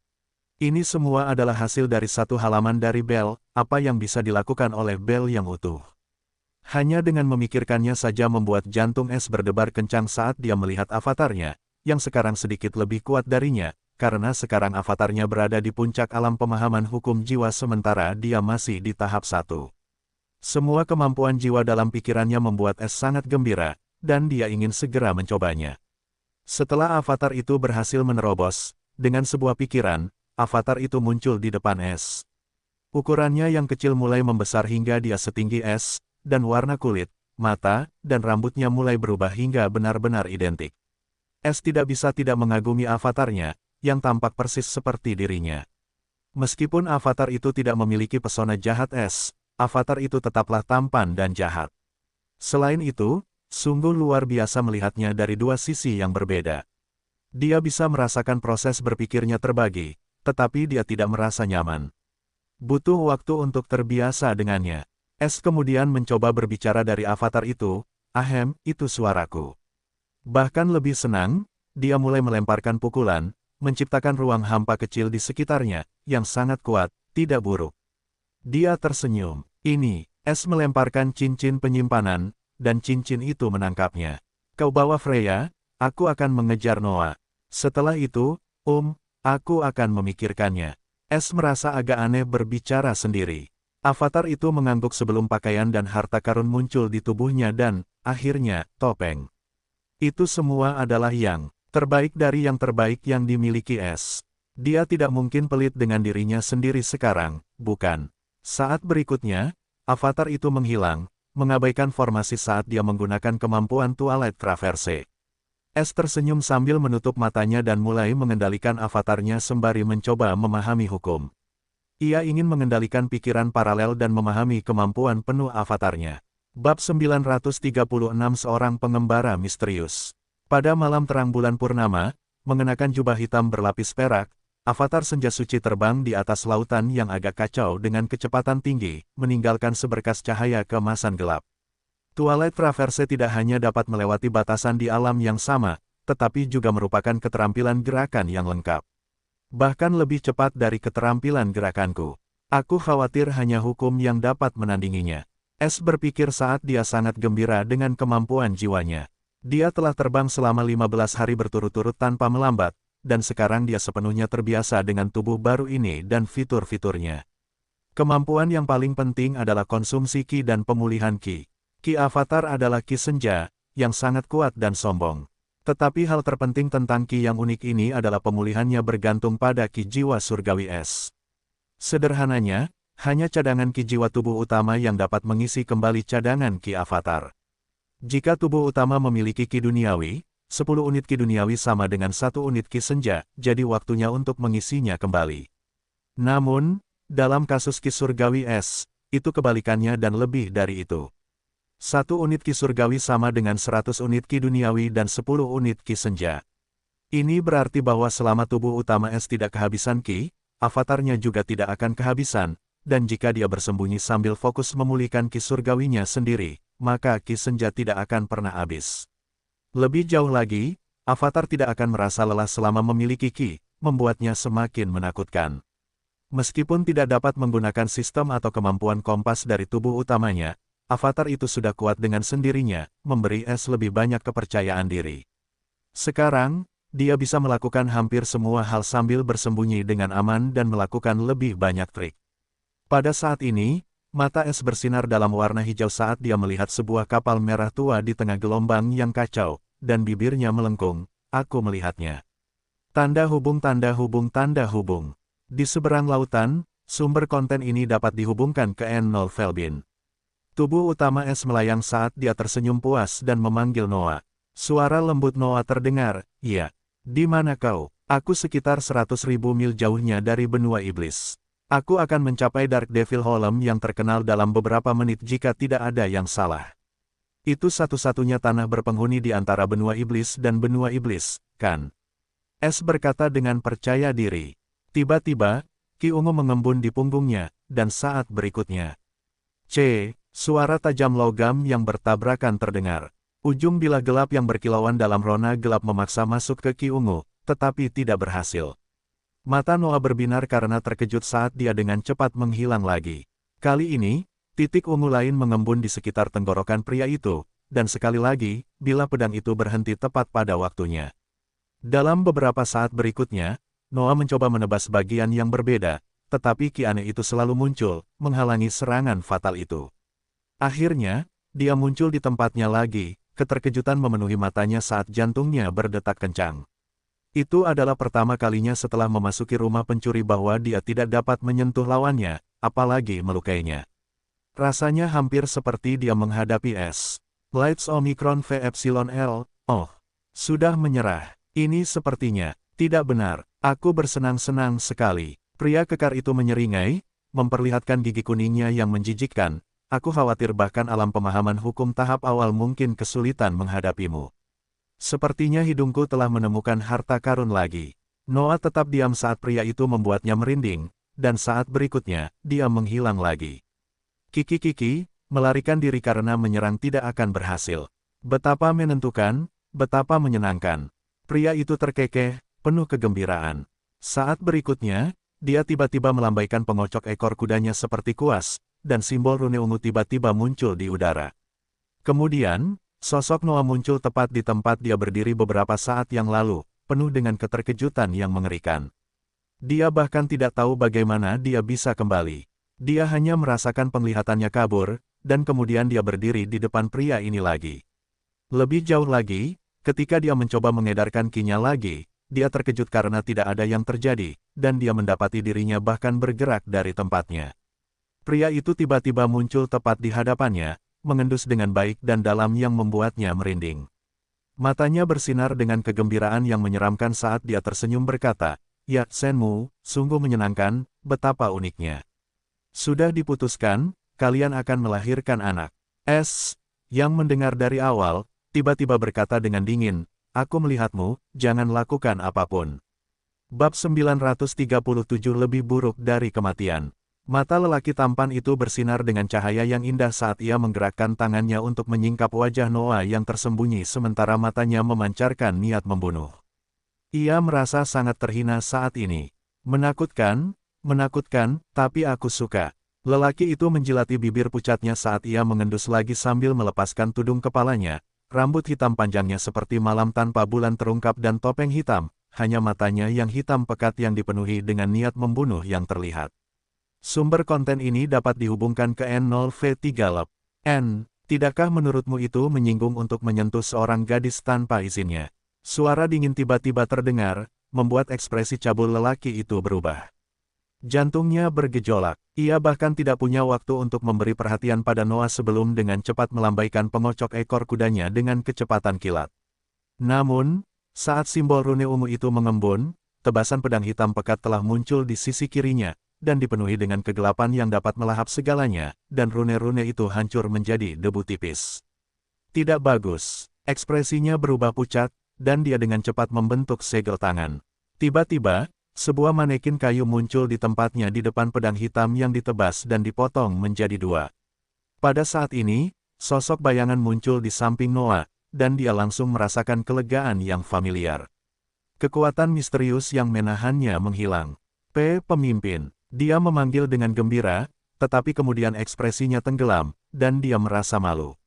Ini semua adalah hasil dari 1 halaman dari Bell, apa yang bisa dilakukan oleh Bell yang utuh. Hanya dengan memikirkannya saja membuat jantung S berdebar kencang saat dia melihat avatarnya, yang sekarang sedikit lebih kuat darinya, karena sekarang avatarnya berada di puncak alam pemahaman hukum jiwa sementara dia masih di tahap 1. Semua kemampuan jiwa dalam pikirannya membuat S sangat gembira, dan dia ingin segera mencobanya. Setelah avatar itu berhasil menerobos, dengan sebuah pikiran, avatar itu muncul di depan S. Ukurannya yang kecil mulai membesar hingga dia setinggi S, dan warna kulit, mata, dan rambutnya mulai berubah hingga benar-benar identik. S tidak bisa tidak mengagumi avatarnya, yang tampak persis seperti dirinya. Meskipun avatar itu tidak memiliki pesona jahat S, avatar itu tetaplah tampan dan jahat. Selain itu, sungguh luar biasa melihatnya dari 2 sisi yang berbeda. Dia bisa merasakan proses berpikirnya terbagi, tetapi dia tidak merasa nyaman. Butuh waktu untuk terbiasa dengannya. S kemudian mencoba berbicara dari avatar itu, "Ahem, itu suaraku." Bahkan lebih senang, dia mulai melemparkan pukulan, menciptakan ruang hampa kecil di sekitarnya, yang sangat kuat, tidak buruk. Dia tersenyum. Ini, S melemparkan cincin penyimpanan, dan cincin itu menangkapnya. "Kau bawa Freya, aku akan mengejar Noah. Setelah itu, aku akan memikirkannya." S merasa agak aneh berbicara sendiri. Avatar itu mengangguk sebelum pakaian dan harta karun muncul di tubuhnya dan, akhirnya, topeng. Itu semua adalah yang terbaik dari yang terbaik yang dimiliki S. Dia tidak mungkin pelit dengan dirinya sendiri sekarang, bukan? Saat berikutnya, avatar itu menghilang, mengabaikan formasi saat dia menggunakan kemampuan Twilight Traverse. S tersenyum sambil menutup matanya dan mulai mengendalikan avatarnya sembari mencoba memahami hukum. Ia ingin mengendalikan pikiran paralel dan memahami kemampuan penuh avatarnya. Bab 936 Seorang Pengembara Misterius. Pada malam terang bulan purnama, mengenakan jubah hitam berlapis perak, avatar senja suci terbang di atas lautan yang agak kacau dengan kecepatan tinggi, meninggalkan seberkas cahaya keemasan gelap. Twilight Traverse tidak hanya dapat melewati batasan di alam yang sama, tetapi juga merupakan keterampilan gerakan yang lengkap. Bahkan lebih cepat dari keterampilan gerakanku. Aku khawatir hanya hukum yang dapat menandinginya. Es berpikir saat dia sangat gembira dengan kemampuan jiwanya. Dia telah terbang selama 15 hari berturut-turut tanpa melambat, dan sekarang dia sepenuhnya terbiasa dengan tubuh baru ini dan fitur-fiturnya. Kemampuan yang paling penting adalah konsumsi Ki dan pemulihan Ki. Ki Avatar adalah Ki senja, yang sangat kuat dan sombong. Tetapi hal terpenting tentang Ki yang unik ini adalah pemulihannya bergantung pada Ki jiwa surgawi es. Sederhananya, hanya cadangan Ki jiwa tubuh utama yang dapat mengisi kembali cadangan Ki Avatar. Jika tubuh utama memiliki Ki duniawi, 10 unit Ki duniawi sama dengan 1 unit Ki senja, jadi waktunya untuk mengisinya kembali. Namun, dalam kasus Ki surgawi es, itu kebalikannya dan lebih dari itu. 1 unit Ki surgawi sama dengan 100 unit Ki duniawi dan 10 unit Ki senja. Ini berarti bahwa selama tubuh utama es tidak kehabisan Ki, avatarnya juga tidak akan kehabisan, dan jika dia bersembunyi sambil fokus memulihkan Ki surgawinya sendiri, maka Ki senja tidak akan pernah habis. Lebih jauh lagi, avatar tidak akan merasa lelah selama memiliki Ki, membuatnya semakin menakutkan. Meskipun tidak dapat menggunakan sistem atau kemampuan kompas dari tubuh utamanya, avatar itu sudah kuat dengan sendirinya, memberi es lebih banyak kepercayaan diri. Sekarang, dia bisa melakukan hampir semua hal sambil bersembunyi dengan aman dan melakukan lebih banyak trik. Pada saat ini, mata es bersinar dalam warna hijau saat dia melihat sebuah kapal merah tua di tengah gelombang yang kacau, dan bibirnya melengkung. Aku melihatnya. Tanda hubung tanda hubung tanda hubung. Di seberang lautan, sumber konten ini dapat dihubungkan ke N0 Velbin. Tubuh utama es melayang saat dia tersenyum puas dan memanggil Noah. Suara lembut Noah terdengar, "Iya, di mana kau? Aku sekitar 100.000 mil jauhnya dari benua iblis. Aku akan mencapai Dark Devil Hollow yang terkenal dalam beberapa menit jika tidak ada yang salah. Itu satu-satunya tanah berpenghuni di antara benua iblis dan benua iblis, kan?" Es berkata dengan percaya diri. Tiba-tiba, Ki ungu mengembun di punggungnya, dan saat berikutnya, suara tajam logam yang bertabrakan terdengar. Ujung bilah gelap yang berkilauan dalam rona gelap memaksa masuk ke Ki ungu, tetapi tidak berhasil. Mata Noah berbinar karena terkejut saat dia dengan cepat menghilang lagi. Kali ini, titik ungu lain mengembun di sekitar tenggorokan pria itu, dan sekali lagi, bilah pedang itu berhenti tepat pada waktunya. Dalam beberapa saat berikutnya, Noah mencoba menebas bagian yang berbeda, tetapi Ki aneh itu selalu muncul, menghalangi serangan fatal itu. Akhirnya, dia muncul di tempatnya lagi, keterkejutan memenuhi matanya saat jantungnya berdetak kencang. Itu adalah pertama kalinya setelah memasuki rumah pencuri bahwa dia tidak dapat menyentuh lawannya, apalagi melukainya. Rasanya hampir seperti dia menghadapi es. Lights Omicron V Epsilon L, sudah menyerah. Ini sepertinya tidak benar. Aku bersenang-senang sekali. Pria kekar itu menyeringai, memperlihatkan gigi kuningnya yang menjijikkan. Aku khawatir bahkan alam pemahaman hukum tahap awal mungkin kesulitan menghadapimu. Sepertinya hidungku telah menemukan harta karun lagi. Noah tetap diam saat pria itu membuatnya merinding, dan saat berikutnya, dia menghilang lagi. Kiki, melarikan diri karena menyerang tidak akan berhasil. Betapa menentukan, betapa menyenangkan. Pria itu terkekeh, penuh kegembiraan. Saat berikutnya, dia tiba-tiba melambaikan pengocok ekor kudanya seperti kuas, dan simbol rune ungu tiba-tiba muncul di udara. Kemudian, sosok Noah muncul tepat di tempat dia berdiri beberapa saat yang lalu, penuh dengan keterkejutan yang mengerikan. Dia bahkan tidak tahu bagaimana dia bisa kembali. Dia hanya merasakan penglihatannya kabur, dan kemudian dia berdiri di depan pria ini lagi. Lebih jauh lagi, ketika dia mencoba mengedarkan kinya lagi, dia terkejut karena tidak ada yang terjadi, dan dia mendapati dirinya bahkan bergerak dari tempatnya. Pria itu tiba-tiba muncul tepat di hadapannya, mengendus dengan baik dan dalam yang membuatnya merinding. Matanya bersinar dengan kegembiraan yang menyeramkan saat dia tersenyum berkata, "Ya, Shenmue, sungguh menyenangkan, betapa uniknya. Sudah diputuskan, kalian akan melahirkan anak." Yang mendengar dari awal, tiba-tiba berkata dengan dingin, "Aku melihatmu, jangan lakukan apapun." Bab 937 lebih buruk dari kematian. Mata lelaki tampan itu bersinar dengan cahaya yang indah saat ia menggerakkan tangannya untuk menyingkap wajah Noah yang tersembunyi sementara matanya memancarkan niat membunuh. Ia merasa sangat terhina saat ini. Menakutkan, tapi aku suka. Lelaki itu menjilati bibir pucatnya saat ia mengendus lagi sambil melepaskan tudung kepalanya. Rambut hitam panjangnya seperti malam tanpa bulan terungkap dan topeng hitam, hanya matanya yang hitam pekat yang dipenuhi dengan niat membunuh yang terlihat. Sumber konten ini dapat dihubungkan ke N0V3 Lab. N, tidakkah menurutmu itu menyinggung untuk menyentuh seorang gadis tanpa izinnya? Suara dingin tiba-tiba terdengar, membuat ekspresi cabul lelaki itu berubah. Jantungnya bergejolak. Ia bahkan tidak punya waktu untuk memberi perhatian pada Noah sebelum dengan cepat melambaikan pengocok ekor kudanya dengan kecepatan kilat. Namun, saat simbol rune ungu itu mengembun, tebasan pedang hitam pekat telah muncul di sisi kirinya, dan dipenuhi dengan kegelapan yang dapat melahap segalanya, dan rune-rune itu hancur menjadi debu tipis. Tidak bagus. Ekspresinya berubah pucat, dan dia dengan cepat membentuk segel tangan. Tiba-tiba, sebuah manekin kayu muncul di tempatnya di depan pedang hitam yang ditebas dan dipotong menjadi dua. Pada saat ini, sosok bayangan muncul di samping Noah, dan dia langsung merasakan kelegaan yang familiar. Kekuatan misterius yang menahannya menghilang. Pemimpin. Dia memanggil dengan gembira, tetapi kemudian ekspresinya tenggelam, dan dia merasa malu.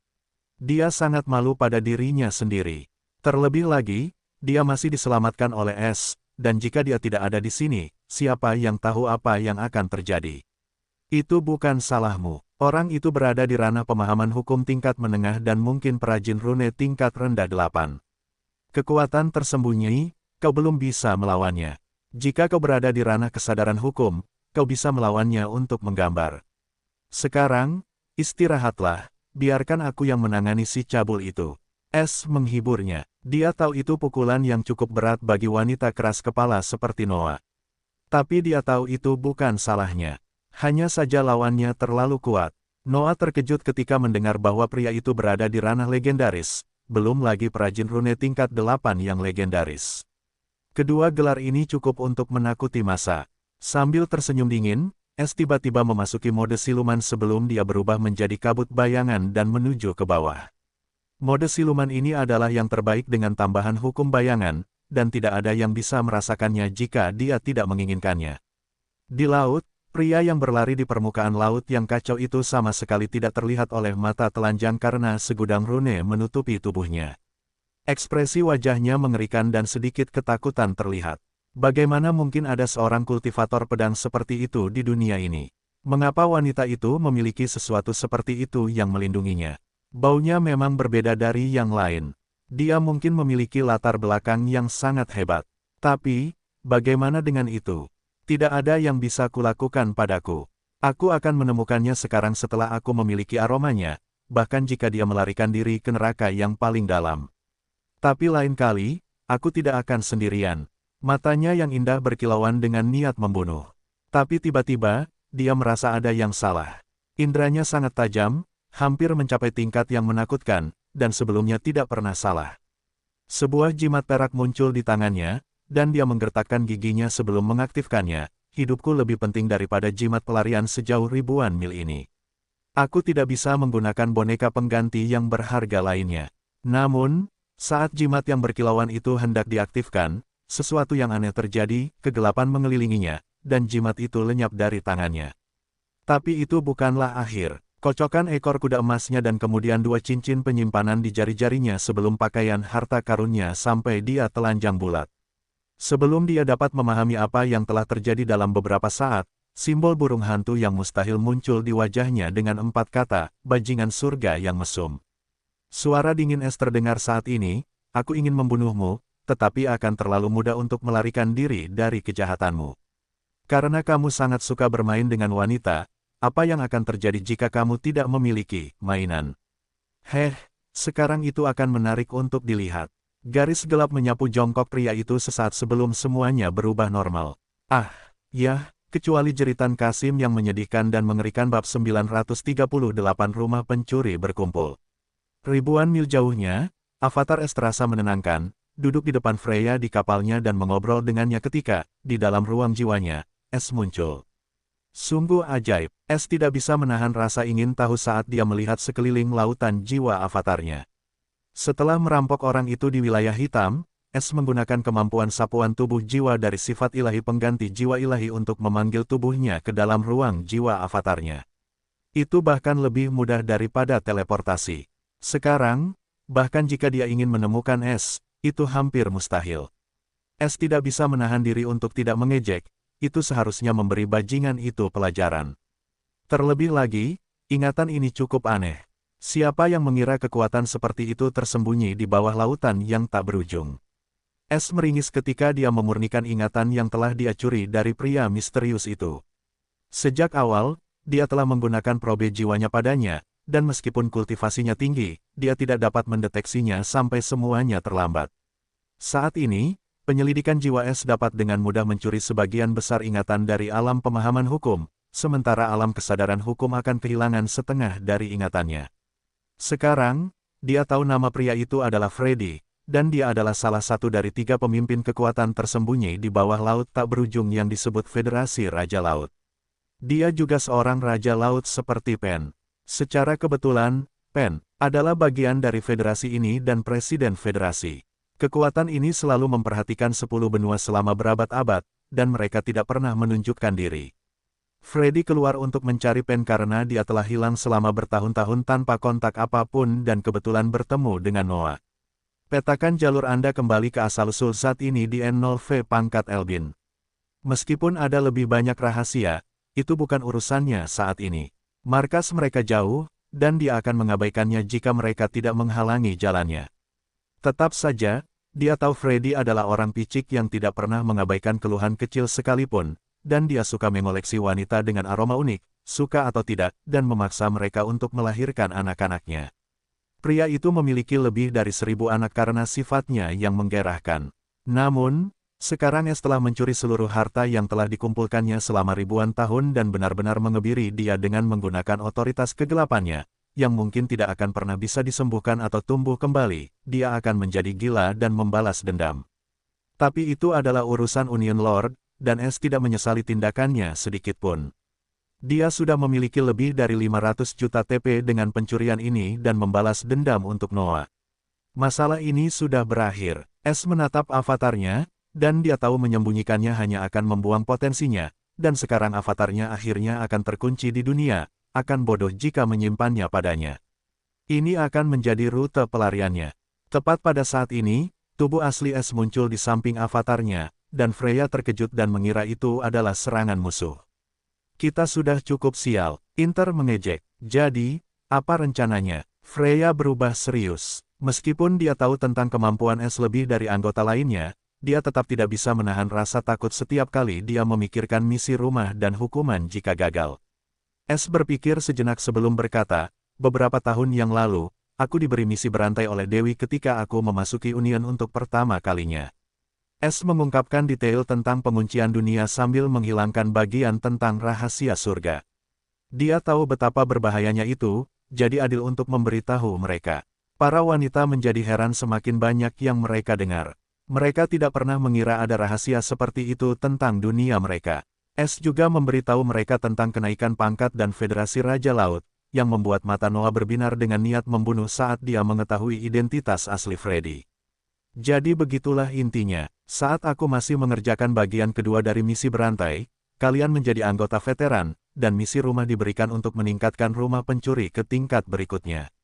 Dia sangat malu pada dirinya sendiri. Terlebih lagi, dia masih diselamatkan oleh S. Dan jika dia tidak ada di sini, siapa yang tahu apa yang akan terjadi? Itu bukan salahmu. Orang itu berada di ranah pemahaman hukum tingkat menengah dan mungkin perajin rune tingkat rendah 8. Kekuatan tersembunyi, kau belum bisa melawannya. Jika kau berada di ranah kesadaran hukum, kau bisa melawannya untuk menggambar. Sekarang, istirahatlah, biarkan aku yang menangani si cabul itu. S menghiburnya. Dia tahu itu pukulan yang cukup berat bagi wanita keras kepala seperti Noah. Tapi dia tahu itu bukan salahnya. Hanya saja lawannya terlalu kuat. Noah terkejut ketika mendengar bahwa pria itu berada di ranah legendaris, belum lagi perajin rune tingkat 8 yang legendaris. Kedua gelar ini cukup untuk menakuti masa. Sambil tersenyum dingin, S tiba-tiba memasuki mode siluman sebelum dia berubah menjadi kabut bayangan dan menuju ke bawah. Mode siluman ini adalah yang terbaik dengan tambahan hukum bayangan, dan tidak ada yang bisa merasakannya jika dia tidak menginginkannya. Di laut, pria yang berlari di permukaan laut yang kacau itu sama sekali tidak terlihat oleh mata telanjang karena segudang rune menutupi tubuhnya. Ekspresi wajahnya mengerikan dan sedikit ketakutan terlihat. Bagaimana mungkin ada seorang kultivator pedang seperti itu di dunia ini? Mengapa wanita itu memiliki sesuatu seperti itu yang melindunginya? Baunya memang berbeda dari yang lain. Dia mungkin memiliki latar belakang yang sangat hebat. Tapi, bagaimana dengan itu? Tidak ada yang bisa kulakukan padaku. Aku akan menemukannya sekarang setelah aku memiliki aromanya, bahkan jika dia melarikan diri ke neraka yang paling dalam. Tapi lain kali, aku tidak akan sendirian. Matanya yang indah berkilauan dengan niat membunuh. Tapi tiba-tiba, dia merasa ada yang salah. Indranya sangat tajam, hampir mencapai tingkat yang menakutkan, dan sebelumnya tidak pernah salah. Sebuah jimat perak muncul di tangannya, dan dia menggertakkan giginya sebelum mengaktifkannya. Hidupku lebih penting daripada jimat pelarian sejauh ribuan mil ini. Aku tidak bisa menggunakan boneka pengganti yang berharga lainnya. Namun, saat jimat yang berkilauan itu hendak diaktifkan, sesuatu yang aneh terjadi, kegelapan mengelilinginya, dan jimat itu lenyap dari tangannya. Tapi itu bukanlah akhir. Kocokan ekor kuda emasnya dan kemudian dua cincin penyimpanan di jari-jarinya sebelum pakaian harta karunnya sampai dia telanjang bulat. Sebelum dia dapat memahami apa yang telah terjadi dalam beberapa saat, simbol burung hantu yang mustahil muncul di wajahnya dengan 4 kata, bajingan surga yang mesum. Suara dingin es terdengar saat ini, aku ingin membunuhmu, tetapi akan terlalu mudah untuk melarikan diri dari kejahatanmu. Karena kamu sangat suka bermain dengan wanita, apa yang akan terjadi jika kamu tidak memiliki mainan? Sekarang itu akan menarik untuk dilihat. Garis gelap menyapu jongkok pria itu sesaat sebelum semuanya berubah normal. Kecuali jeritan Kasim yang menyedihkan dan mengerikan bab 938 rumah pencuri berkumpul. Ribuan mil jauhnya, Avatar Es terasa menenangkan, duduk di depan Freya di kapalnya dan mengobrol dengannya ketika, di dalam ruang jiwanya, Es muncul. Sungguh ajaib, Es tidak bisa menahan rasa ingin tahu saat dia melihat sekeliling lautan jiwa avatarnya. Setelah merampok orang itu di wilayah hitam, Es menggunakan kemampuan sapuan tubuh jiwa dari sifat ilahi pengganti jiwa ilahi untuk memanggil tubuhnya ke dalam ruang jiwa avatarnya. Itu bahkan lebih mudah daripada teleportasi. Sekarang, bahkan jika dia ingin menemukan S, itu hampir mustahil. S tidak bisa menahan diri untuk tidak mengejek, itu seharusnya memberi bajingan itu pelajaran. Terlebih lagi, ingatan ini cukup aneh. Siapa yang mengira kekuatan seperti itu tersembunyi di bawah lautan yang tak berujung? S meringis ketika dia memurnikan ingatan yang telah dia curi dari pria misterius itu. Sejak awal, dia telah menggunakan probe jiwanya padanya, dan meskipun kultivasinya tinggi, dia tidak dapat mendeteksinya sampai semuanya terlambat. Saat ini, penyelidikan jiwa S dapat dengan mudah mencuri sebagian besar ingatan dari alam pemahaman hukum, sementara alam kesadaran hukum akan kehilangan setengah dari ingatannya. Sekarang, dia tahu nama pria itu adalah Freddy, dan dia adalah salah satu dari 3 pemimpin kekuatan tersembunyi di bawah laut tak berujung yang disebut Federasi Raja Laut. Dia juga seorang Raja Laut seperti Pen. Secara kebetulan, Pen adalah bagian dari federasi ini dan Presiden Federasi. Kekuatan ini selalu memperhatikan 10 benua selama berabad-abad, dan mereka tidak pernah menunjukkan diri. Freddy keluar untuk mencari Pen karena dia telah hilang selama bertahun-tahun tanpa kontak apapun dan kebetulan bertemu dengan Noah. Petakan jalur Anda kembali ke asal-usul zat ini di N0V pangkat Elbin. Meskipun ada lebih banyak rahasia, itu bukan urusannya saat ini. Markas mereka jauh, dan dia akan mengabaikannya jika mereka tidak menghalangi jalannya. Tetap saja, dia tahu Freddy adalah orang picik yang tidak pernah mengabaikan keluhan kecil sekalipun, dan dia suka mengoleksi wanita dengan aroma unik, suka atau tidak, dan memaksa mereka untuk melahirkan anak-anaknya. Pria itu memiliki lebih dari 1000 anak karena sifatnya yang menggerahkan. Namun, sekarang S telah mencuri seluruh harta yang telah dikumpulkannya selama ribuan tahun dan benar-benar mengebiri dia dengan menggunakan otoritas kegelapannya, yang mungkin tidak akan pernah bisa disembuhkan atau tumbuh kembali, dia akan menjadi gila dan membalas dendam. Tapi itu adalah urusan Union Lord, dan S tidak menyesali tindakannya sedikitpun. Dia sudah memiliki lebih dari 500 juta TP dengan pencurian ini dan membalas dendam untuk Noah. Masalah ini sudah berakhir. S menatap avatarnya, dan dia tahu menyembunyikannya hanya akan membuang potensinya, dan sekarang avatarnya akhirnya akan terkunci di dunia, akan bodoh jika menyimpannya padanya. Ini akan menjadi rute pelariannya. Tepat pada saat ini, tubuh asli S muncul di samping avatarnya, dan Freya terkejut dan mengira itu adalah serangan musuh. Kita sudah cukup sial, Inter mengejek. Jadi, apa rencananya? Freya berubah serius. Meskipun dia tahu tentang kemampuan S lebih dari anggota lainnya, dia tetap tidak bisa menahan rasa takut setiap kali dia memikirkan misi rumah dan hukuman jika gagal. S berpikir sejenak sebelum berkata, beberapa tahun yang lalu, aku diberi misi berantai oleh Dewi ketika aku memasuki Union untuk pertama kalinya. S mengungkapkan detail tentang penguncian dunia sambil menghilangkan bagian tentang rahasia surga. Dia tahu betapa berbahayanya itu, jadi adil untuk memberitahu mereka. Para wanita menjadi heran semakin banyak yang mereka dengar. Mereka tidak pernah mengira ada rahasia seperti itu tentang dunia mereka. S juga memberitahu mereka tentang kenaikan pangkat dan Federasi Raja Laut, yang membuat mata Noah berbinar dengan niat membunuh saat dia mengetahui identitas asli Freddy. Jadi begitulah intinya, saat aku masih mengerjakan bagian kedua dari misi berantai, kalian menjadi anggota veteran, dan misi rumah diberikan untuk meningkatkan rumah pencuri ke tingkat berikutnya.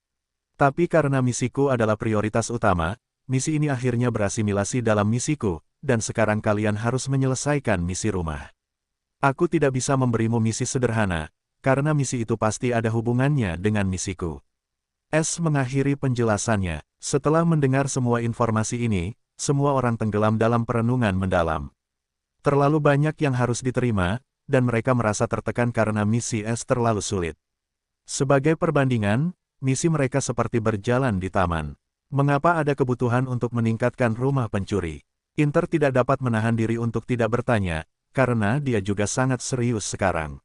Tapi karena misiku adalah prioritas utama, misi ini akhirnya berasimilasi dalam misiku, dan sekarang kalian harus menyelesaikan misi rumah. Aku tidak bisa memberimu misi sederhana, karena misi itu pasti ada hubungannya dengan misiku. S mengakhiri penjelasannya. Setelah mendengar semua informasi ini, semua orang tenggelam dalam perenungan mendalam. Terlalu banyak yang harus diterima, dan mereka merasa tertekan karena misi S terlalu sulit. Sebagai perbandingan, misi mereka seperti berjalan di taman. Mengapa ada kebutuhan untuk meningkatkan rumah pencuri? Inter tidak dapat menahan diri untuk tidak bertanya, karena dia juga sangat serius sekarang.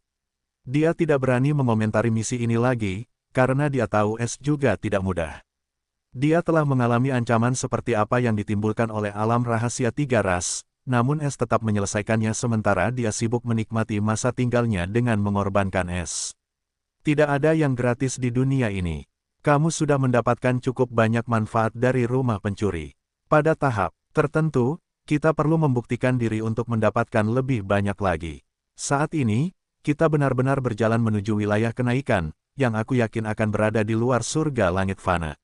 Dia tidak berani mengomentari misi ini lagi, karena dia tahu S juga tidak mudah. Dia telah mengalami ancaman seperti apa yang ditimbulkan oleh alam rahasia 3 ras, namun S tetap menyelesaikannya sementara dia sibuk menikmati masa tinggalnya dengan mengorbankan S. Tidak ada yang gratis di dunia ini. Kamu sudah mendapatkan cukup banyak manfaat dari rumah pencuri. Pada tahap tertentu, kita perlu membuktikan diri untuk mendapatkan lebih banyak lagi. Saat ini, kita benar-benar berjalan menuju wilayah kenaikan, yang aku yakin akan berada di luar surga langit fana.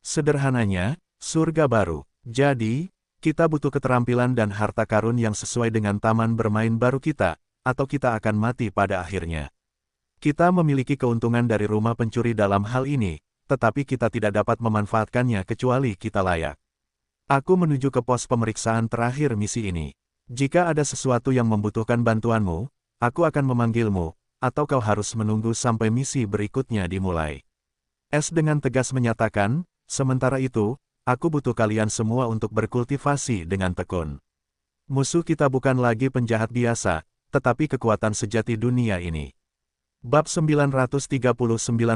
Sederhananya, surga baru. Jadi, kita butuh keterampilan dan harta karun yang sesuai dengan taman bermain baru kita, atau kita akan mati pada akhirnya. Kita memiliki keuntungan dari rumah pencuri dalam hal ini, tetapi kita tidak dapat memanfaatkannya kecuali kita layak. Aku menuju ke pos pemeriksaan terakhir misi ini. Jika ada sesuatu yang membutuhkan bantuanmu, aku akan memanggilmu, atau kau harus menunggu sampai misi berikutnya dimulai. S dengan tegas menyatakan, sementara itu, aku butuh kalian semua untuk berkultivasi dengan tekun. Musuh kita bukan lagi penjahat biasa, tetapi kekuatan sejati dunia ini. Bab 939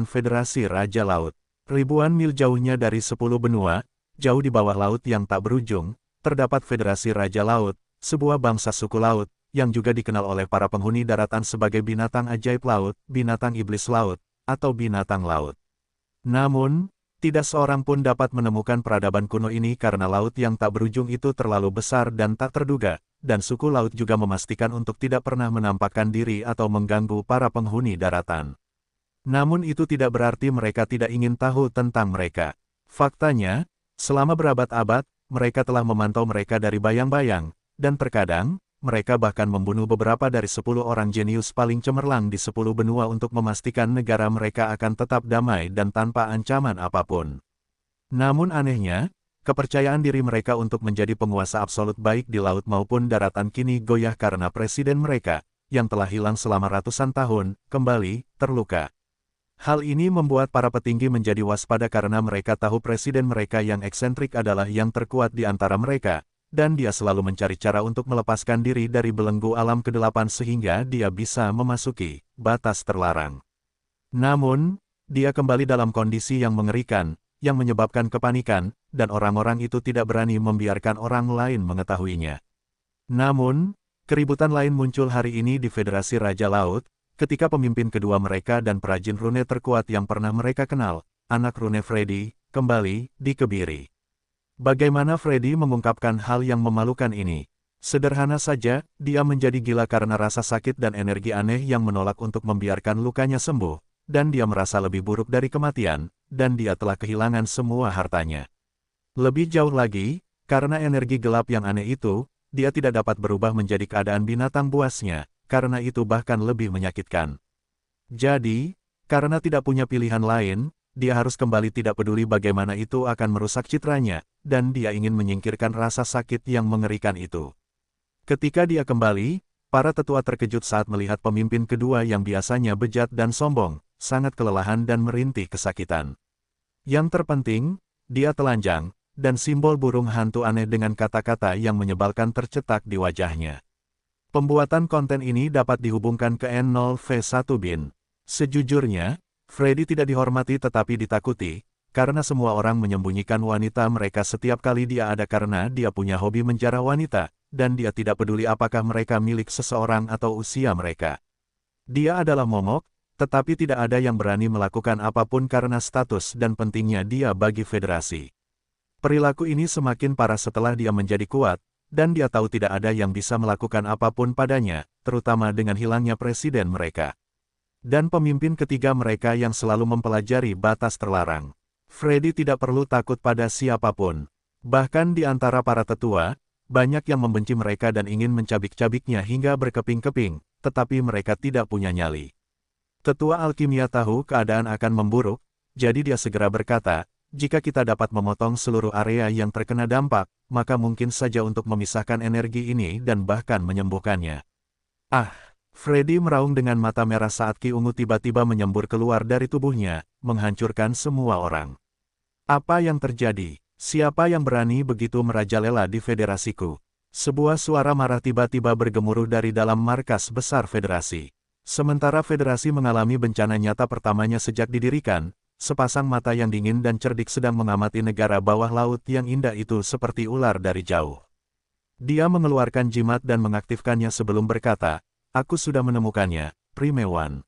Federasi Raja Laut. Ribuan mil jauhnya dari 10 benua, jauh di bawah laut yang tak berujung, terdapat Federasi Raja Laut, sebuah bangsa suku laut, yang juga dikenal oleh para penghuni daratan sebagai binatang ajaib laut, binatang iblis laut, atau binatang laut. Namun, tidak seorang pun dapat menemukan peradaban kuno ini karena laut yang tak berujung itu terlalu besar dan tak terduga, dan suku laut juga memastikan untuk tidak pernah menampakkan diri atau mengganggu para penghuni daratan. Namun itu tidak berarti mereka tidak ingin tahu tentang mereka. Faktanya, selama berabad-abad, mereka telah memantau mereka dari bayang-bayang, dan terkadang, mereka bahkan membunuh beberapa dari 10 orang jenius paling cemerlang di 10 benua untuk memastikan negara mereka akan tetap damai dan tanpa ancaman apapun. Namun anehnya, kepercayaan diri mereka untuk menjadi penguasa absolut baik di laut maupun daratan kini goyah karena presiden mereka, yang telah hilang selama ratusan tahun, kembali terluka. Hal ini membuat para petinggi menjadi waspada karena mereka tahu presiden mereka yang eksentrik adalah yang terkuat di antara mereka, dan dia selalu mencari cara untuk melepaskan diri dari belenggu alam ke-8 sehingga dia bisa memasuki batas terlarang. Namun, dia kembali dalam kondisi yang mengerikan, yang menyebabkan kepanikan, dan orang-orang itu tidak berani membiarkan orang lain mengetahuinya. Namun, keributan lain muncul hari ini di Federasi Raja Laut, ketika pemimpin kedua mereka dan perajin rune terkuat yang pernah mereka kenal, anak rune Freddy, kembali dikebiri. Bagaimana Freddy mengungkapkan hal yang memalukan ini? Sederhana saja, dia menjadi gila karena rasa sakit dan energi aneh yang menolak untuk membiarkan lukanya sembuh, dan dia merasa lebih buruk dari kematian, dan dia telah kehilangan semua hartanya. Lebih jauh lagi, karena energi gelap yang aneh itu, dia tidak dapat berubah menjadi keadaan binatang buasnya, karena itu bahkan lebih menyakitkan. Jadi, karena tidak punya pilihan lain, dia harus kembali tidak peduli bagaimana itu akan merusak citranya, dan dia ingin menyingkirkan rasa sakit yang mengerikan itu. Ketika dia kembali, para tetua terkejut saat melihat pemimpin kedua yang biasanya bejat dan sombong, sangat kelelahan dan merintih kesakitan. Yang terpenting, dia telanjang, dan simbol burung hantu aneh dengan kata-kata yang menyebalkan tercetak di wajahnya. Pembuatan konten ini dapat dihubungkan ke N0V1 bin. Sejujurnya, Freddy tidak dihormati tetapi ditakuti, karena semua orang menyembunyikan wanita mereka setiap kali dia ada karena dia punya hobi menjara wanita, dan dia tidak peduli apakah mereka milik seseorang atau usia mereka. Dia adalah momok, tetapi tidak ada yang berani melakukan apapun karena status dan pentingnya dia bagi federasi. Perilaku ini semakin parah setelah dia menjadi kuat, dan dia tahu tidak ada yang bisa melakukan apapun padanya, terutama dengan hilangnya presiden mereka. Dan pemimpin ketiga mereka yang selalu mempelajari batas terlarang. Freddy tidak perlu takut pada siapapun. Bahkan di antara para tetua, banyak yang membenci mereka dan ingin mencabik-cabiknya hingga berkeping-keping, tetapi mereka tidak punya nyali. Tetua alkimia tahu keadaan akan memburuk, jadi dia segera berkata, jika kita dapat memotong seluruh area yang terkena dampak, maka mungkin saja untuk memisahkan energi ini dan bahkan menyembuhkannya. Ah! Freddy meraung dengan mata merah saat Ki Ungu tiba-tiba menyembur keluar dari tubuhnya, menghancurkan semua orang. Apa yang terjadi? Siapa yang berani begitu merajalela di federasiku? Sebuah suara marah tiba-tiba bergemuruh dari dalam markas besar federasi. Sementara federasi mengalami bencana nyata pertamanya sejak didirikan, sepasang mata yang dingin dan cerdik sedang mengamati negara bawah laut yang indah itu seperti ular dari jauh. Dia mengeluarkan jimat dan mengaktifkannya sebelum berkata, aku sudah menemukannya, Primewan.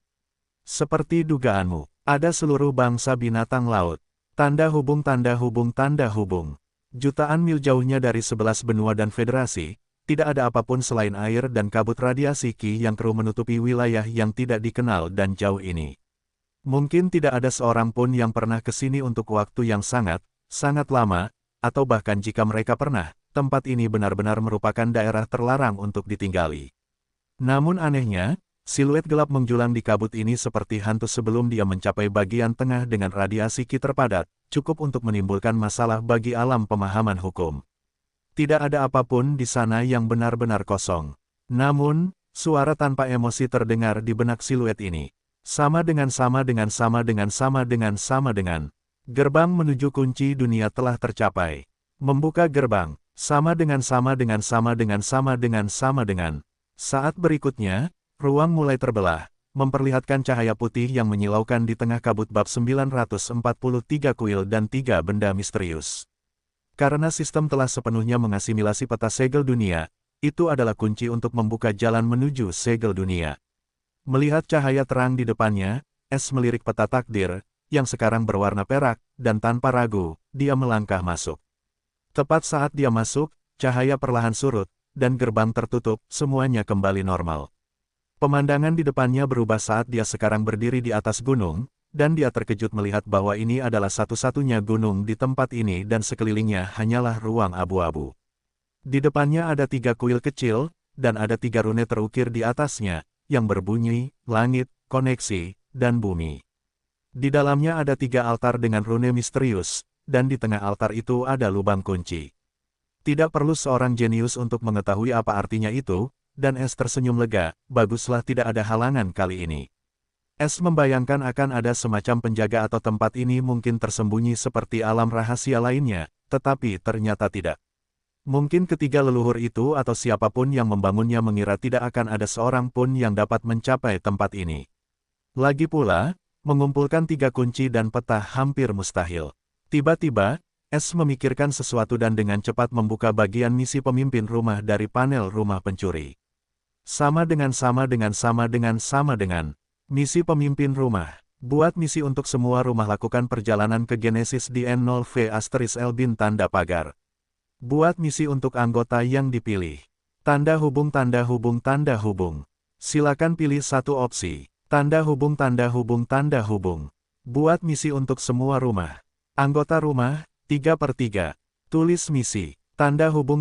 Seperti dugaanmu, ada seluruh bangsa binatang laut. Tanda hubung tanda hubung tanda hubung. Jutaan mil jauhnya dari 11 benua dan federasi, tidak ada apapun selain air dan kabut radiasi Ki yang keruh menutupi wilayah yang tidak dikenal dan jauh ini. Mungkin tidak ada seorang pun yang pernah ke sini untuk waktu yang sangat, sangat lama, atau bahkan jika mereka pernah, tempat ini benar-benar merupakan daerah terlarang untuk ditinggali. Namun anehnya, siluet gelap menjulang di kabut ini seperti hantu sebelum dia mencapai bagian tengah dengan radiasi Ki terpadat, cukup untuk menimbulkan masalah bagi alam pemahaman hukum. Tidak ada apapun di sana yang benar-benar kosong. Namun, suara tanpa emosi terdengar di benak siluet ini. Sama dengan. Gerbang menuju kunci dunia telah tercapai. Membuka gerbang. Sama dengan. Saat berikutnya, ruang mulai terbelah, memperlihatkan cahaya putih yang menyilaukan di tengah kabut bab 943 kuil dan 3 benda misterius. Karena sistem telah sepenuhnya mengasimilasi peta segel dunia, itu adalah kunci untuk membuka jalan menuju segel dunia. Melihat cahaya terang di depannya, Es melirik peta takdir, yang sekarang berwarna perak, dan tanpa ragu, dia melangkah masuk. Tepat saat dia masuk, cahaya perlahan surut, dan gerbang tertutup, semuanya kembali normal. Pemandangan di depannya berubah saat dia sekarang berdiri di atas gunung, dan dia terkejut melihat bahwa ini adalah satu-satunya gunung di tempat ini dan sekelilingnya hanyalah ruang abu-abu. Di depannya ada 3 kuil kecil, dan ada 3 rune terukir di atasnya, yang berbunyi, langit, koneksi, dan bumi. Di dalamnya ada 3 altar dengan rune misterius, dan di tengah altar itu ada lubang kunci. Tidak perlu seorang jenius untuk mengetahui apa artinya itu, dan Es tersenyum lega, baguslah tidak ada halangan kali ini. Es membayangkan akan ada semacam penjaga atau tempat ini mungkin tersembunyi seperti alam rahasia lainnya, tetapi ternyata tidak. Mungkin ketiga leluhur itu atau siapapun yang membangunnya mengira tidak akan ada seorang pun yang dapat mencapai tempat ini. Lagi pula, mengumpulkan 3 kunci dan peta hampir mustahil. Tiba-tiba, Es memikirkan sesuatu dan dengan cepat membuka bagian misi pemimpin rumah dari panel rumah pencuri. Sama dengan. Misi pemimpin rumah. Buat misi untuk semua rumah, lakukan perjalanan ke Genesis di N0V *L bin tanda pagar. Buat misi untuk anggota yang dipilih. Tanda hubung. Silakan pilih satu opsi. Tanda hubung. Buat misi untuk semua rumah. Anggota rumah, 3/3. Tulis misi. Tanda hubung.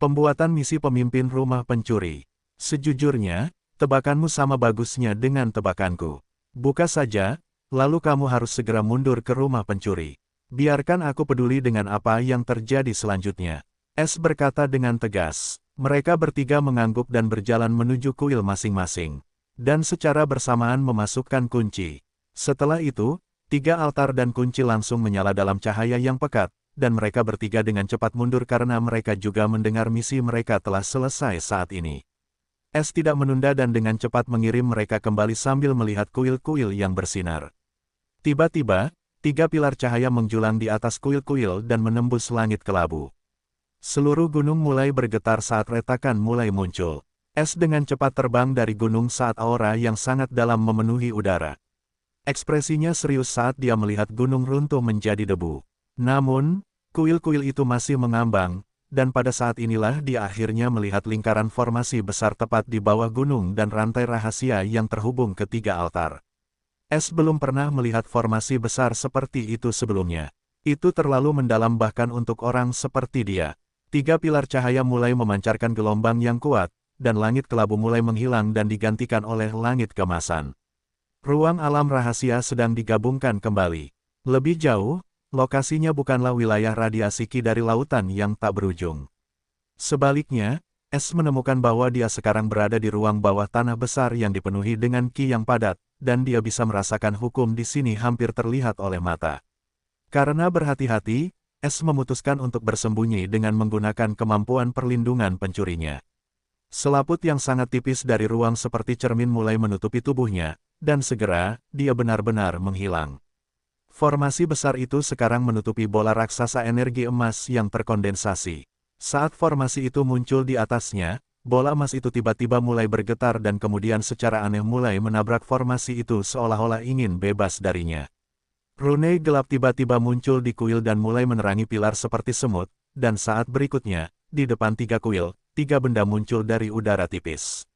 Pembuatan misi pemimpin rumah pencuri. Sejujurnya, tebakanmu sama bagusnya dengan tebakanku. Buka saja, lalu kamu harus segera mundur ke rumah pencuri. Biarkan aku peduli dengan apa yang terjadi selanjutnya. Es berkata dengan tegas. Mereka bertiga mengangguk dan berjalan menuju kuil masing-masing. Dan secara bersamaan memasukkan kunci. Setelah itu, 3 altar dan kunci langsung menyala dalam cahaya yang pekat, dan mereka bertiga dengan cepat mundur karena mereka juga mendengar misi mereka telah selesai saat ini. Es tidak menunda dan dengan cepat mengirim mereka kembali sambil melihat kuil-kuil yang bersinar. Tiba-tiba, 3 pilar cahaya menjulang di atas kuil-kuil dan menembus langit kelabu. Seluruh gunung mulai bergetar saat retakan mulai muncul. Es dengan cepat terbang dari gunung saat aura yang sangat dalam memenuhi udara. Ekspresinya serius saat dia melihat gunung runtuh menjadi debu. Namun, kuil-kuil itu masih mengambang, dan pada saat inilah dia akhirnya melihat lingkaran formasi besar tepat di bawah gunung dan rantai rahasia yang terhubung ke 3 altar. Es belum pernah melihat formasi besar seperti itu sebelumnya. Itu terlalu mendalam bahkan untuk orang seperti dia. 3 pilar cahaya mulai memancarkan gelombang yang kuat, dan langit kelabu mulai menghilang dan digantikan oleh langit kemasan. Ruang alam rahasia sedang digabungkan kembali. Lebih jauh, lokasinya bukanlah wilayah radiasi Ki dari lautan yang tak berujung. Sebaliknya, Es menemukan bahwa dia sekarang berada di ruang bawah tanah besar yang dipenuhi dengan Ki yang padat, dan dia bisa merasakan hukum di sini hampir terlihat oleh mata. Karena berhati-hati, Es memutuskan untuk bersembunyi dengan menggunakan kemampuan perlindungan pencurinya. Selaput yang sangat tipis dari ruang seperti cermin mulai menutupi tubuhnya, dan segera, dia benar-benar menghilang. Formasi besar itu sekarang menutupi bola raksasa energi emas yang terkondensasi. Saat formasi itu muncul di atasnya, bola emas itu tiba-tiba mulai bergetar dan kemudian secara aneh mulai menabrak formasi itu seolah-olah ingin bebas darinya. Rune gelap tiba-tiba muncul di kuil dan mulai menerangi pilar seperti semut, dan saat berikutnya, di depan 3 kuil, 3 benda muncul dari udara tipis.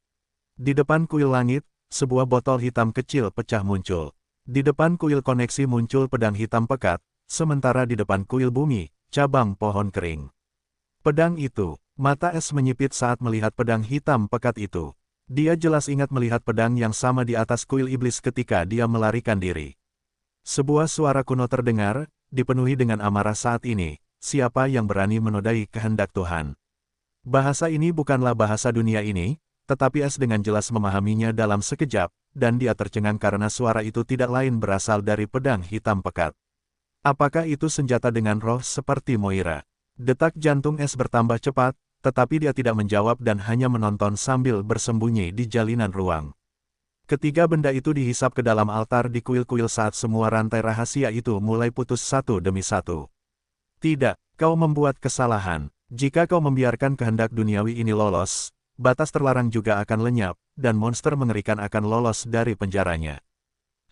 Di depan kuil langit, sebuah botol hitam kecil pecah muncul. Di depan kuil koneksi muncul pedang hitam pekat, sementara di depan kuil bumi, cabang pohon kering. Pedang itu, mata Es menyipit saat melihat pedang hitam pekat itu. Dia jelas ingat melihat pedang yang sama di atas kuil iblis ketika dia melarikan diri. Sebuah suara kuno terdengar, dipenuhi dengan amarah saat ini, siapa yang berani menodai kehendak Tuhan. Bahasa ini bukanlah bahasa dunia ini, tetapi Es dengan jelas memahaminya dalam sekejap, dan dia tercengang karena suara itu tidak lain berasal dari pedang hitam pekat. Apakah itu senjata dengan roh seperti Moira? Detak jantung Es bertambah cepat, tetapi dia tidak menjawab dan hanya menonton sambil bersembunyi di jalinan ruang. Ketiga benda itu dihisap ke dalam altar di kuil-kuil saat semua rantai rahasia itu mulai putus satu demi satu. Tidak, kau membuat kesalahan. Jika kau membiarkan kehendak duniawi ini lolos, batas terlarang juga akan lenyap, dan monster mengerikan akan lolos dari penjaranya.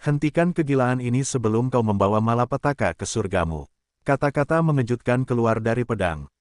Hentikan kegilaan ini sebelum kau membawa malapetaka ke surgamu. Kata-kata mengejutkan keluar dari pedang.